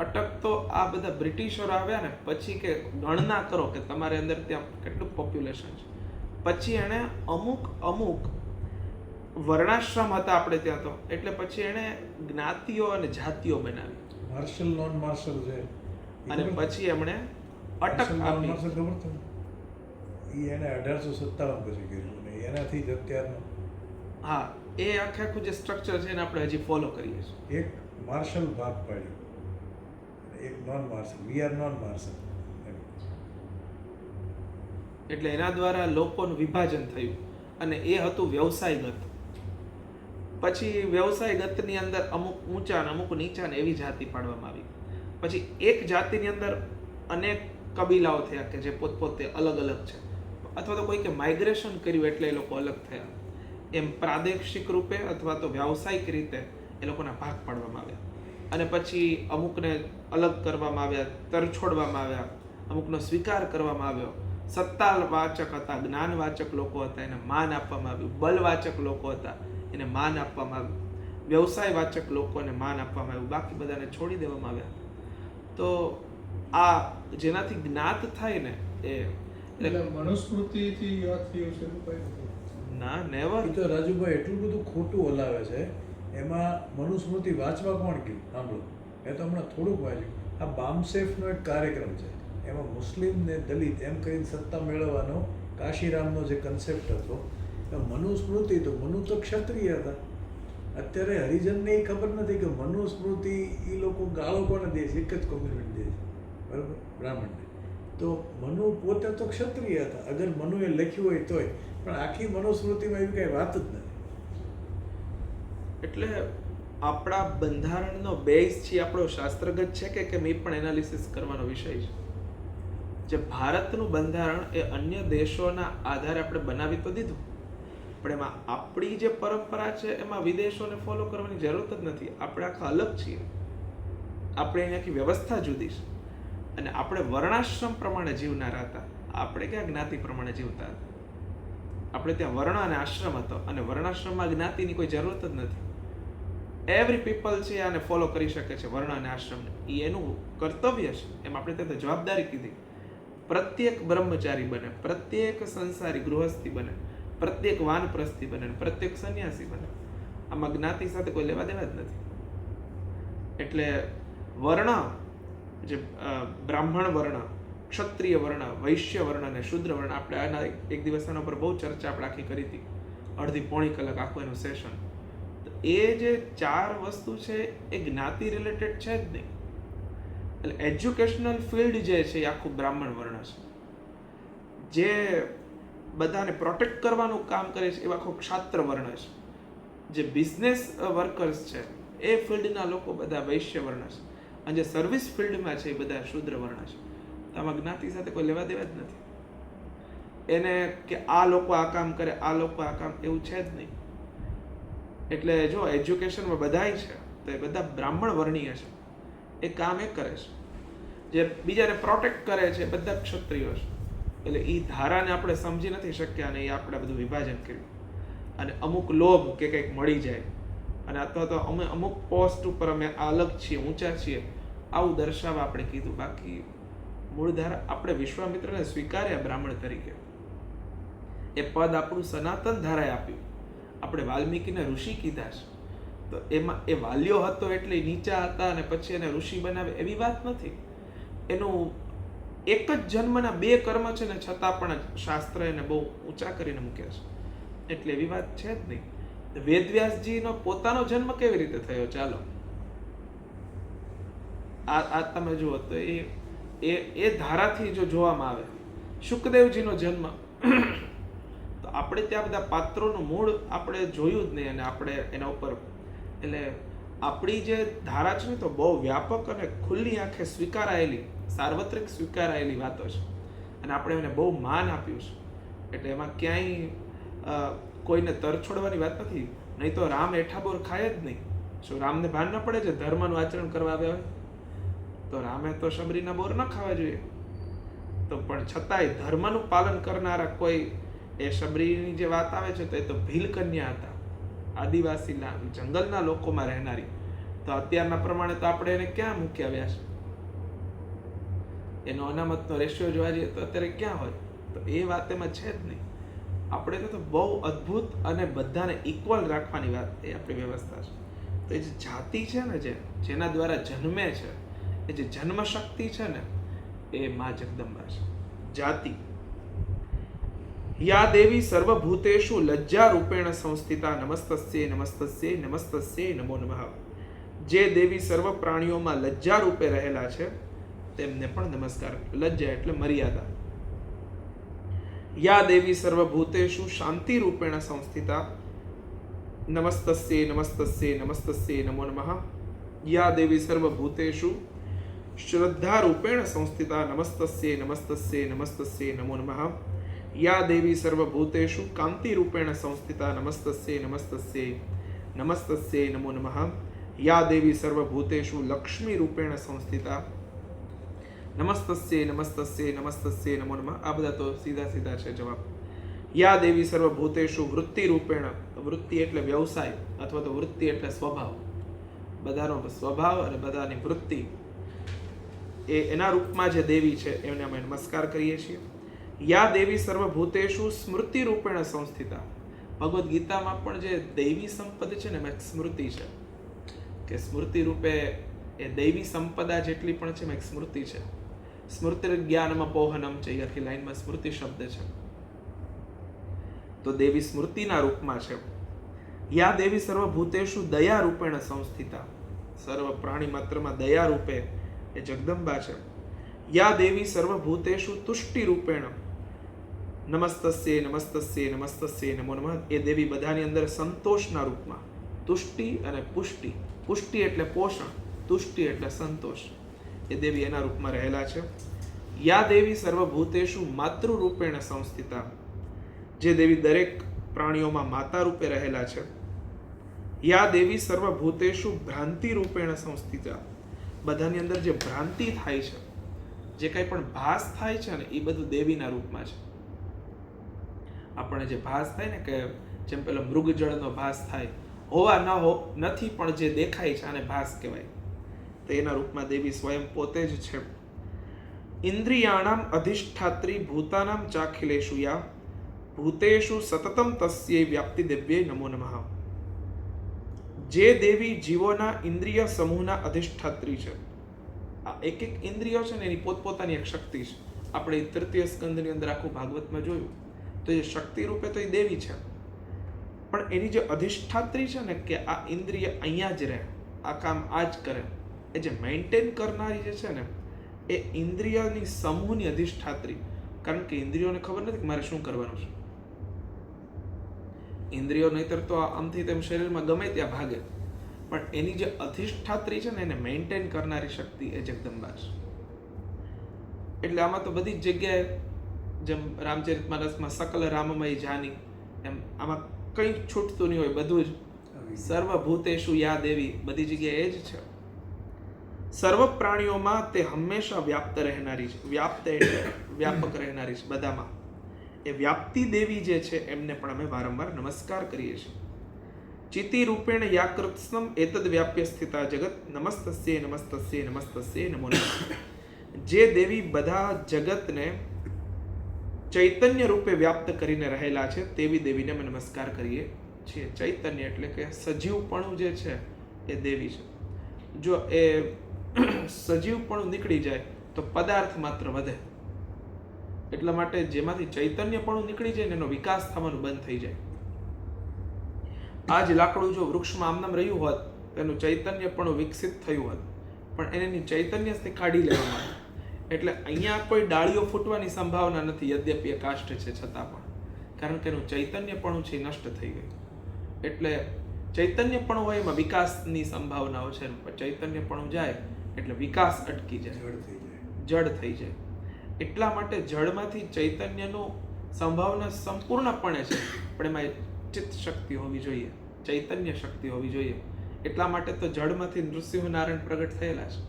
અટક તો આ બધા બ્રિટિશરો આવ્યા ને પછી કે ગણના કરો કે તમારે અંદર ત્યાં કેટલું પોપ્યુલેશન છે. પછી એણે અમુક વર્ણાશ્રમ હતા આપણે ત્યાં તો, એટલે પછી એણે જ્ઞાતિઓ અને જાતિઓ બનાવી. માર્શલ નોન માર્શલ છે, અને પછી એમણે અટક આપી. એને 1857 પછી કર્યું, અને એનાથી જ અત્યારનો હા, એ આખું જે સ્ટ્રક્ચર છે એને આપણે હજી ફોલો કરીએ છીએ. એક માર્શલ ભાગ પાડ્યો, એક non martial. We are non martial. એટલે એના દ્વારા લોકોનું વિભાજન થયું, અને એ હતું વ્યવસાયગત. પછી વ્યવસાયગતની અંદર અમુક ઊંચા ને અમુક નીચા ને એવી જાતિ પાડવામાં આવી. પછી એક જાતિની અંદર અનેક કબીલાઓ થયા કે જે પોતપોતે અલગ અલગ છે, અથવા તો કોઈ કે માઇગ્રેશન કર્યું એટલે એ લોકો અલગ થયા. એમ પ્રાદેશિક રૂપે અથવા તો વ્યાવસાયિક રીતે એ લોકોના ભાગ પાડવામાં આવ્યા. અને પછી અમુકને અલગ કરવામાં આવ્યા, તરછોડવામાં આવ્યા, અમુકનો સ્વીકાર કરવામાં આવ્યો. સત્તાવાચક હતા, જ્ઞાનવાચક લોકો હતા, એને માન આપવામાં આવ્યું. બલવાચક લોકો હતા, એને માન આપવામાં આવ્યું. વ્યવસાયવાચક લોકોને માન આપવામાં આવ્યું, બાકી બધાને છોડી દેવામાં આવ્યા. તો આ જેનાથી જ્ઞાત થાય ને એ એટલે મનુસ્મૃતિથી યાદ થયું છે એવું કંઈ નથી. ના નેવર. એ તો રાજુભાઈ એટલું બધું ખોટું હલાવે છે. એમાં મનુસ્મૃતિ વાંચવા કોણ ગયું? સાંભળો, મેં તો હમણાં થોડુંક વાંચ્યું. આ બામસેફનો એક કાર્યક્રમ છે, એમાં મુસ્લિમ ને દલિત એમ કરીને સત્તા મેળવવાનો કાશીરામનો જે કન્સેપ્ટ હતો. મનુસ્મૃતિ તો મનુ તો ક્ષત્રિય હતા. અત્યારે હરિજનને એ ખબર નથી કે મનુસ્મૃતિ એ લોકો ગાળો કોને દે છે? એક જ કોમ્યુનિટી દે છે, બરાબર, બ્રાહ્મણને. તો મનુ પોતે તો ક્ષત્રિય હતા, અગર મનુએ લખ્યું હોય તોય, પણ આખી મનુસ્મૃતિમાં એવી કાંઈ વાત જ નથી. એટલે આપણા બંધારણનો બેઝ છે આપણો શાસ્ત્રગત છે કે કેમ એ પણ એનાલિસિસ કરવાનો વિષય છે. જે ભારતનું બંધારણ એ અન્ય દેશોના આધારે આપણે બનાવી તો દીધું, પણ એમાં આપણી જે પરંપરા છે એમાં વિદેશોને ફોલો કરવાની જરૂર જ નથી. આપણે આખા અલગ છીએ. આપણે અહીંયાથી વ્યવસ્થા જુદી છે અને આપણે વર્ણાશ્રમ પ્રમાણે જીવનારા હતા. આપણે ક્યાં જ્ઞાતિ પ્રમાણે જીવતા હતા? આપણે ત્યાં વર્ણ અને આશ્રમ હતો અને વર્ણાશ્રમમાં જ્ઞાતિની કોઈ જરૂરત જ નથી. એવરી પીપલ છે આને ફોલો કરી શકે છે, વર્ણ અને આશ્રમને. એ એનું કર્તવ્ય છે. એમ આપણે ત્યાં જવાબદારી કીધી. પ્રત્યેક બ્રહ્મચારી બને, પ્રત્યેક સંસારી ગૃહસ્થી બને, પ્રત્યેક વાનપ્રસ્થી બને, પ્રત્યેક સંન્યાસી બને. આમાં જ્ઞાતિ સાથે કોઈ લેવા દેવા જ નથી. એટલે વર્ણ, જે બ્રાહ્મણ વર્ણ, ક્ષત્રિય વર્ણ, વૈશ્ય વર્ણ અને શુદ્ર વર્ણ, આપણે આના એક દિવસ આના પર બહુ ચર્ચા આપણે આખી કરી હતી, અડધી પોણી કલાક આખું એનું સેશન. એ જે 4 વસ્તુ છે એ જ્ઞાતિ રિલેટેડ છે જ નહીં. એટલે એજ્યુકેશનલ ફિલ્ડ જે છે એ આખું બ્રાહ્મણ વર્ણ છે. જે બધાને પ્રોટેક્ટ કરવાનું કામ કરે છે એવા આખો ક્ષાત્ર વર્ણ છે. જે બિઝનેસ વર્કર્સ છે એ ફિલ્ડના લોકો બધા વૈશ્ય વર્ણ છે. અને જે સર્વિસ ફિલ્ડમાં છે એ બધા શુદ્ર વર્ણ છે. તો આમાં જ્ઞાતિ સાથે કોઈ લેવા દેવા જ નથી. એને કે આ લોકો આ કામ કરે, આ લોકો આ કામ, એવું છે જ નહીં. એટલે જો એજ્યુકેશનમાં બધાય છે તો એ બધા બ્રાહ્મણ વર્ણીય છે. એ કામ એ કરે છે. જે બીજાને પ્રોટેક્ટ કરે છે બધા ક્ષત્રિયો છે. એટલે એ ધારાને આપણે સમજી નથી શક્યા અને એ આપણે બધું વિભાજન કર્યું. અને અમુક લોભ કે કંઈક મળી જાય અને અથવા તો અમે અમુક પોસ્ટ ઉપર અમે અલગ છીએ, ઊંચા છીએ, આવું દર્શાવવા આપણે કીધું. બાકી મૂળ ધારા આપણે વિશ્વામિત્રને સ્વીકાર્યા બ્રાહ્મણ તરીકે. એ પદ આપણું સનાતન ધારાએ આપ્યું. આપણે વાલ્મીકીને ઋષિ કીધા છે. તો એમાં એ વાલ્યો હતો એટલે નીચા હતા અને પછી એને ઋષિ બનાવે એવી વાત નથી. એનું એક જ જન્મના 2 કર્મ છે ને છતાં પણ શાસ્ત્ર એને બહુ ઊંચા કરીને મૂક્યા છે. એટલે એવી વાત છે જ નહીં. વેદવ્યાસજીનો પોતાનો જન્મ કેવી રીતે થયો? ચાલો આ તમે જુઓ તો એ ધારાથી જો જોવામાં આવે, શુકદેવજીનો જન્મ, તો આપણે ત્યાં બધા પાત્રોનું મૂળ આપણે જોયું જ નહીં અને આપણે એના ઉપર, એટલે આપણી જે ધારા છે ને તો બહુ વ્યાપક અને ખુલ્લી આંખે સ્વીકારાયેલી, સાર્વત્રિક સ્વીકારાયેલી વાતો છે અને આપણે એને બહુ માન આપ્યું છે. એટલે એમાં ક્યાંય કોઈને તરછોડવાની વાત નથી. નહીં તો રામ એઠાબોર ખાય જ નહીં. શું રામને ભાન ન પડે છે ધર્મનું આચરણ કરવા આવ્યા હોય? તો રામે તો શબરીના બોર ન ખાવા જોઈએ. તો પણ છતાંય ધર્મનું પાલન કરનારા કોઈ, એ શબરીની જે વાત આવે છે તો એ તો ભીલ કન્યા હતા, આદિવાસીના જંગલના લોકોમાં રહેનારી. તો અત્યારના પ્રમાણે તો આપણે એને ક્યાં મૂકી આવ્યા છે? એનો અનામતનો રેશિયો જોવા જઈએ તો અત્યારે ક્યાં હોય? તો એ વાત એમાં છે જ નહીં. આપણે તો બહુ અદ્ભુત અને બધાને ઇક્વલ રાખવાની વાત એ આપણી વ્યવસ્થા છે. તો એ જે જાતિ છે ને, જેના દ્વારા જન્મે છે, એ જે જન્મ શક્તિ છે ને, એ મા જગદંબા છે. જાતિ યા દેવી સર્વભૂતેષુ લજ્જા રૂપેણ સંસ્થિતા નમસ્તસ્યે નમસ્તસ્યે નમસ્તસ્યે નમો નમઃ. જે દેવી સર્વ પ્રાણીઓમાં લજ્જા રૂપે રહેલા છે તેમને પણ નમસ્કાર. લજ્જા એટલે મર્યાદા. યા દેવી સર્વભૂતેષુ શાંતિ રૂપેણ સંસ્થિતા નમસ્તસ્યે નમસ્તસ્યે નમસ્તસ્યે નમો નમઃ. યા દેવી સર્વભૂતેષુ શ્રદ્ધા રૂપેણ સંસ્થિતા નમસ્તસ્યે નમસ્તસ્યે નમસ્તસ્યે નમો નમઃ. યા દેવી સર્વભૂતેષુ કાંતિ રૂપેણ સંસ્થિતા નમસ્તસ્યે નમસ્તસ્યે નમસ્તસ્યે નમો નમઃ. યા દેવી સર્વભૂતેષુ લક્ષ્મી રૂપેણ સંસ્થિતા નમસ્તસ્યે નમસ્તસ્યે નમસ્તસ્યે નમો નમઃ. આ બધા તો સીધા સીધા છે જવાબ. યા દેવી સર્વભૂતેષુ વૃત્તિ રૂપેણ, વૃત્તિ એટલે વ્યવસાય અથવા તો વૃત્તિ એટલે સ્વભાવ, બધાનો સ્વભાવ અને બધાની વૃત્તિ એના રૂપમાં જે દેવી છે એમને અમે નમસ્કાર કરીએ છીએ. યા દેવી સર્વભૂતેષુ સ્મૃતિ રૂપેણ સંસ્થિતા, ભગવદ્ ગીતામાં પણ જે દૈવી સંપદ છે ને એમાં એક સ્મૃતિ છે કે સ્મૃતિ રૂપે એ દૈવી સંપદા જેટલી પણ છે એમાં એક સ્મૃતિ છે. સ્મૃતિ જ્ઞાનમ પોહનમ છે, એ આખી લાઈનમાં સ્મૃતિ શબ્દ છે. તો દેવી સ્મૃતિના રૂપમાં છે. યા દેવી સર્વભૂતેષુ દયા રૂપેણ સંસ્થિતા, સર્વ પ્રાણી માત્રમાં દયા રૂપે એ જગદંબા છે. યા દેવી સર્વભૂતેષુ તુષ્ટિ રૂપેણ નમસ્તસ્યે નમસ્તસ્યે નમસ્તસ્યે નમો નમઃ, એ દેવી બધાની અંદર સંતોષના રૂપમાં, તુષ્ટિ અને પુષ્ટિ, પુષ્ટિ એટલે પોષણ, તુષ્ટિ એટલે સંતોષ, એ દેવી એના રૂપમાં રહેલા છે. યા દેવી સર્વભૂતેષુ માતૃ રૂપેણ સંસ્થિતા, જે દેવી દરેક પ્રાણીઓમાં માતા રૂપે રહેલા છે. યા દેવી સર્વભૂતેષુ ભ્રાંતિ રૂપેણ સંસ્થિતા, બધાની અંદર જે ભ્રાંતિ થાય છે, જે કંઈ પણ ભાસ થાય છે ને એ બધું દેવીના રૂપમાં છે. આપણે જે ભાસ થાય ને કે જેમ પેલો મૃગજળનો ભાસ થાય, હોવા ન નથી પણ જે દેખાય છે આને ભાસ કહેવાય, તો એના રૂપમાં દેવી સ્વયં પોતે જ છે. ઇન્દ્રિયાણામ અધિષ્ઠાત્રી ભૂતાનામ ચાખિલેષુ યા ભૂતેષુ સતતમ તસ્યૈ વ્યાપ્તિ દેવ્યે નમો નમઃ, જે દેવી જીવોના ઇન્દ્રિય સમૂહના અધિષ્ઠાત્રી છે. આ એક એક ઇન્દ્રિયો છે ને એની પોતપોતાની એક શક્તિ છે. આપણે તૃતીય સ્કંદની અંદર આખું ભાગવતમાં જોયું તો એ શક્તિ રૂપે તો એ દેવી છે, પણ એની જે અધિષ્ઠાત્રી છે ને કે આ ઇન્દ્રિય અહીંયા જ રહે, આ કામ આ જ કરે, એ જે મેન્ટેન કરનારી જે છે ને એ ઇન્દ્રિયની સમૂહની અધિષ્ઠાત્રી. કારણ કે ઇન્દ્રિયોને ખબર નથી કે મારે શું કરવાનું છે. ઇન્દ્રિયો નહીતર તો આમથી તેમ શરીરમાં ગમે ત્યાં ભાગે, પણ એની જે અધિષ્ઠાત્રી છે ને એને મેન્ટેન કરનારી શક્તિ એ જગદંબા છે. એટલે આમાં તો બધી જ જગ્યાએ જેમ રામચરિતમાનસમાં સકલ રામમય જાની, એમ આમાં કંઈ છૂટતું નહીં હોય, બધું જ સર્વભૂતેષુ યા દેવી બધી જગ્યાએ એ જ છે. સર્વ પ્રાણીઓમાં તે હંમેશા વ્યાપ્ત રહેનારી છે. વ્યાપ્ત એટલે વ્યાપક રહેનારી છે બધામાં. એ વ્યાપ્તિ દેવી જે છે એમને પણ અમે વારંવાર નમસ્કાર કરીએ છીએ. ચિતિ રૂપેણ યાકૃત્સ્નમ એતદ વ્યાપ્ય સ્થિતા જગત નમસ્તસ્યે નમસ્તસ્યે નમસ્તસ્યે નમો નમઃ, જે દેવી બધા જગતને ચૈતન્ય રૂપે વ્યાપ્ત કરીને રહેલા છે તેવી દેવીને અમે નમસ્કાર કરીએ છીએ. ચૈતન્ય એટલે કે સજીવપણું જે છે એ દેવી છે. જો એ સજીવપણું નીકળી જાય તો પદાર્થ માત્ર વધે, એટલા માટે જેમાંથી ચૈતન્યપણું નીકળી જાય ને એનો વિકાસ થવાનું બંધ થઈ જાય. આ જ લાકડું જો વૃક્ષમાં આમનામ રહ્યું હોત તો એનું ચૈતન્યપણું વિકસિત થયું હોત, પણ એની ચૈતન્યથી કાઢી લેવામાં આવે. એટલે અહીંયા કોઈ ડાળીઓ ફૂટવાની સંભાવના નથી, યદ્યપિ કાષ્ઠ છે છતાં પણ, કારણ કે એનું ચૈતન્યપણું છે નષ્ટ થઈ ગયું. એટલે ચૈતન્યપણું હોય એમાં વિકાસની સંભાવનાઓ છે, ચૈતન્યપણું જાય એટલે વિકાસ અટકી જાય, જડ થઈ જાય. એટલા માટે જળમાંથી ચૈતન્યનું સંભાવના સંપૂર્ણપણે છે, પણ એમાં ચિત્ત શક્તિ હોવી જોઈએ, ચૈતન્ય શક્તિ હોવી જોઈએ. એટલા માટે તો જળમાંથી નૃસિંહ નારાયણ પ્રગટ થયેલા છે.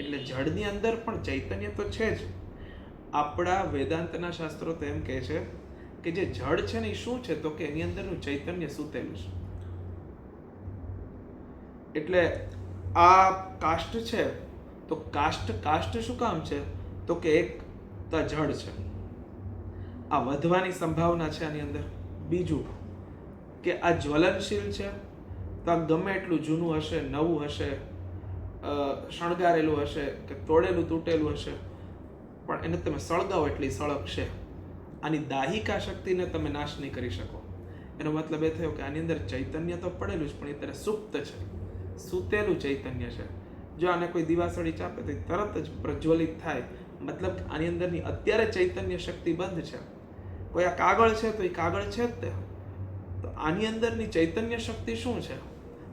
એટલે જળની અંદર પણ ચૈતન્ય તો છે જ. આપણા વેદાંતના શાસ્ત્રો તો એમ કહે છે કે જે જળ છે ને એ શું છે, તો કે એની અંદરનું ચૈતન્ય સૂતેલું છે. એટલે આ કાષ્ઠ છે તો કાષ્ઠ શું કામ છે, તો કે એક તો જળ છે, આ વધવાની સંભાવના છે આની અંદર. બીજું કે આ જ્વલનશીલ છે, તો આ ગમે એટલું જૂનું હશે, નવું હશે, શણગારેલું હશે કે તોડેલું તૂટેલું હશે, પણ એને તમે સળગાવો એટલી સળગશે. આની દાહિકા શક્તિને તમે નાશ નહીં કરી શકો. એનો મતલબ એ થયો કે આની અંદર ચૈતન્ય તો પડેલું જ, પણ એ ત્યારે સુપ્ત છે, સૂતેલું ચૈતન્ય છે. જો આને કોઈ દિવાસળી ચાપે તો તરત જ પ્રજ્વલિત થાય, મતલબ આની અંદરની અત્યારે ચૈતન્ય શક્તિ બંધ છે. કોઈ આ કાગળ છે તો એ કાગળ છે જ તે. તો આની અંદરની ચૈતન્ય શક્તિ શું છે,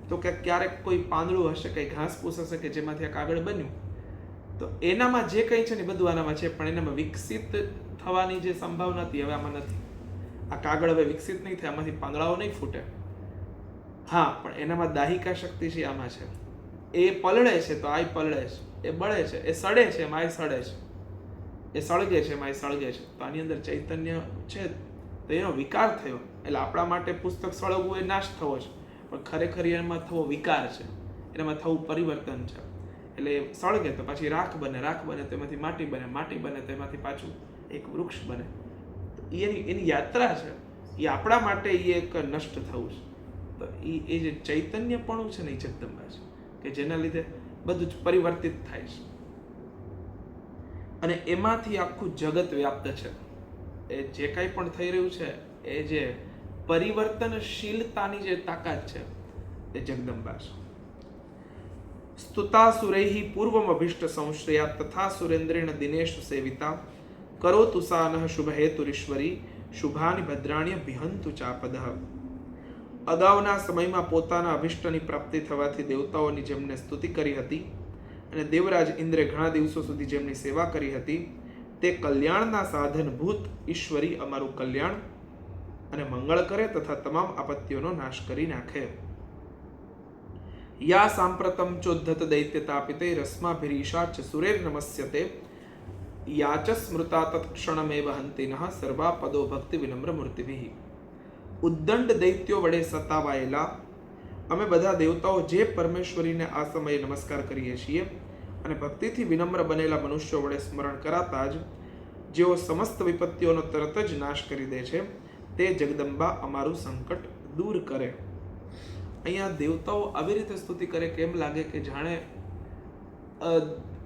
તો કે ક્યારેક કોઈ પાંદડું હશે, કંઈ ઘાસ ફૂસ હશે કે જેમાંથી આ કાગળ બન્યું, તો એનામાં જે કંઈ છે ને બધું આનામાં છે, પણ એનામાં વિકસિત થવાની જે સંભાવના હતી હવે આમાં નથી. આ કાગળ હવે વિકસિત નહીં થાય, આમાંથી પાંદડાઓ નહીં ફૂટે. હા, પણ એનામાં દાહિકા શક્તિ છે, આમાં છે. એ પલળે છે તો આ પલળે છે, એ બળે છે, એ સડે છે એમાં સડે છે, એ સળગે છે એમાં સળગે છે. તો આની અંદર ચૈતન્ય છે, તો એનો વિકાર થયો. એટલે આપણા માટે પુસ્તક સળગવું એ નાશ થવો છે, પણ ખરેખર એમાં થવો વિકાર છે, એનામાં થવું પરિવર્તન છે. એટલે સળગે તો પાછી રાખ બને તેમાંથી માટી બને તેમાંથી પાછું એક વૃક્ષ બને. તો એની યાત્રા છે એ આપણા માટે એ એક નષ્ટ થવું છે. તો એ જે ચૈતન્યપણું છે ને એ જગદંબા છે, કે જેના લીધે બધું જ પરિવર્તિત થાય છે અને એમાંથી આખું જગત વ્યાપ્ત છે. એ જે કાંઈ પણ થઈ રહ્યું છે એ જે પરિવર્તનશીલતાની જે તાકાત છે એ જગદંબા છે. સ્તુતા સુરૈઃ પૂર્વમ અભિષ્ટ સંશ્રયા તથા સુરેન્દ્રેણ દિનેશ સેવિતા કરોતુ સાનઃ શુભ હેતુરીશ્વરી શુભાની ભદ્રાણ્ય વિહંતુ ચાપદઃ. અગાઉના સમયમાં પોતાના અભિષ્ટની પ્રાપ્તિ થવાથી દેવતાઓની જેમને સ્તુતિ કરી હતી અને દેવરાજ ઇન્દ્રે ઘણા દિવસો સુધી જેમની સેવા કરી હતી તે કલ્યાણના સાધનભૂત ઈશ્વરી અમારું કલ્યાણ અને મંગળ કરે તથા તમામ આપત્તિઓનો નાશ કરી નાખે. યા સાંપ્રતમ ચોદ્ધત દૈત્યતાપિતે રસ્માભિરીશાચ સુરેર નમસ્યતે યાચ સ્મૃતા તત્ક્ષણમેવ હંતિનઃ સર્વા પદો ભક્તિ વિનમ્ર મૂર્તિભિઃ. ઉદ્દંડ દૈત્યો વડે સતાવાયેલા અમે બધા દેવતાઓ જે પરમેશ્વરીને આ સમયે નમસ્કાર કરીએ છીએ અને ભક્તિથી વિનમ્ર બનેલા મનુષ્યો વડે સ્મરણ કરાતા જ જેઓ સમસ્ત વિપત્તિઓનો તરત જ નાશ કરી દે છે તે જગદંબા અમારું સંકટ દૂર કરે. અહીંયા દેવતાઓ આવી રીતે સ્તુતિ કરે કે એમ લાગે કે જાણે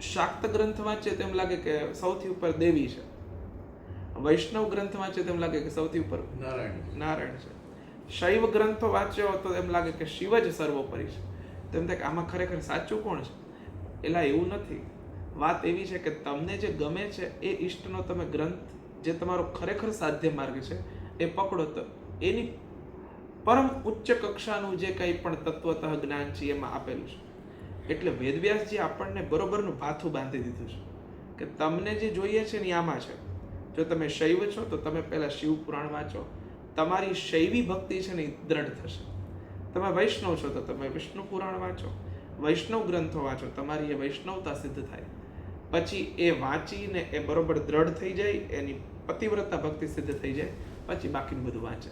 શાક્ત ગ્રંથ વાંચે તેમ લાગે કે સૌથી ઉપર દેવી છે, વૈષ્ણવ ગ્રંથ વાંચે તેમ લાગે કે સૌથી ઉપર નારાયણ છે, શૈવ ગ્રંથો વાંચ્યો તો એમ લાગે કે શિવ જ સર્વોપરી છે. તેમ થાય કે આમાં ખરેખર સાચું કોણ છે? એલા એવું નથી. વાત એવી છે કે તમને જે ગમે છે એ ઈષ્ટનો તમે ગ્રંથ જે તમારો ખરેખર સાધ્ય માર્ગ છે એ પકડો તો એની પરમ ઉચ્ચ કક્ષાનું જે કંઈ પણ તત્વતઃ જ્ઞાન છે એમાં આપેલું છે. એટલે વેદવ્યાસજી આપણને બરોબરનું ભાથું બાંધી દીધું છે કે તમને જે જોઈએ છે ને આમાં છે. જો તમે શૈવ છો તો તમે પહેલા શિવ પુરાણ વાંચો, તમારી શૈવી ભક્તિ છે ને એ દ્રઢ થશે. તમે વૈષ્ણવ છો તો તમે વિષ્ણુ પુરાણ વાંચો, વૈષ્ણવ ગ્રંથો વાંચો, તમારી એ વૈષ્ણવતા સિદ્ધ થાય. પછી એ વાંચીને એ બરોબર દ્રઢ થઈ જાય, એની પતિવ્રતા ભક્તિ સિદ્ધ થઈ જાય, પછી બાકીનું બધું વાંચે.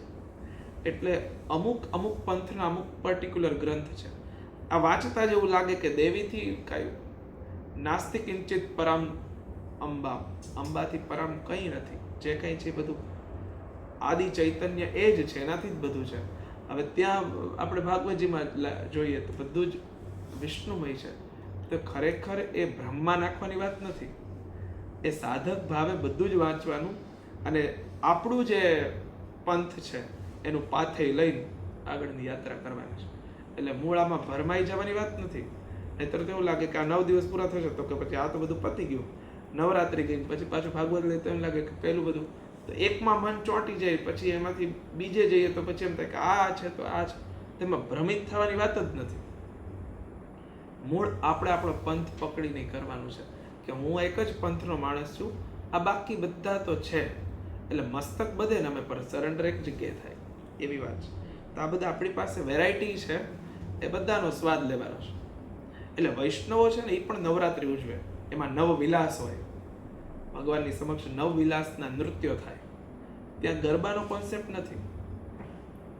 એટલે અમુક પંથના અમુક પર્ટિક્યુલર ગ્રંથ છે, આ વાંચતા જ એવું લાગે કે દેવીથી કઈ નાસ્તિ કિંચિત પરામ અંબા, અંબાથી પરામ કંઈ નથી. જે કંઈ છે બધું આદિ ચૈતન્ય એ જ છે, એનાથી જ બધું છે. હવે ત્યાં આપણે ભાગવતજીમાં જોઈએ તો બધું જ વિષ્ણુમય છે. તો ખરેખર એ બ્રહ્મા નાખવાની વાત નથી, એ સાધક ભાવે બધું જ વાંચવાનું અને આપણું જે પંથ છે એનું પાથે લઈને આગળની યાત્રા કરવાની છે. એટલે મૂળામાં ભરમાઈ જવાની વાત નથી. નહીતર તો એવું લાગે કે આ 9 દિવસ પૂરા થશે તો કે પછી આ તો બધું પતી ગયું, નવરાત્રી ગઈ, પછી પાછું ભાગવત લઈ તો એમ લાગે કે પેલું બધું તો એકમાં મન ચોંટી જાય, પછી એમાંથી બીજે જઈએ તો પછી એમ થાય કે આ છે તો આ છે. તેમાં ભ્રમિત થવાની વાત જ નથી. મૂળ આપણે આપણો પંથ પકડીને કરવાનું છે કે હું એક જ પંથનો માણસ છું, આ બાકી બધા તો છે. એટલે મસ્તક બધે ને અમે પર સરેન્ડર એક જગ્યાએ થાય એવી વાત છે. તો આ બધા આપણી પાસે વેરાયટી છે, એ બધાનો સ્વાદ લેવાનો છે. એટલે વૈષ્ણવો છે ને એ પણ નવરાત્રિ ઉજવે, એમાં નવ વિલાસ હોય, ભગવાનની સમક્ષ નવ વિલાસના નૃત્યો થાય. ત્યાં ગરબાનો કોન્સેપ્ટ નથી.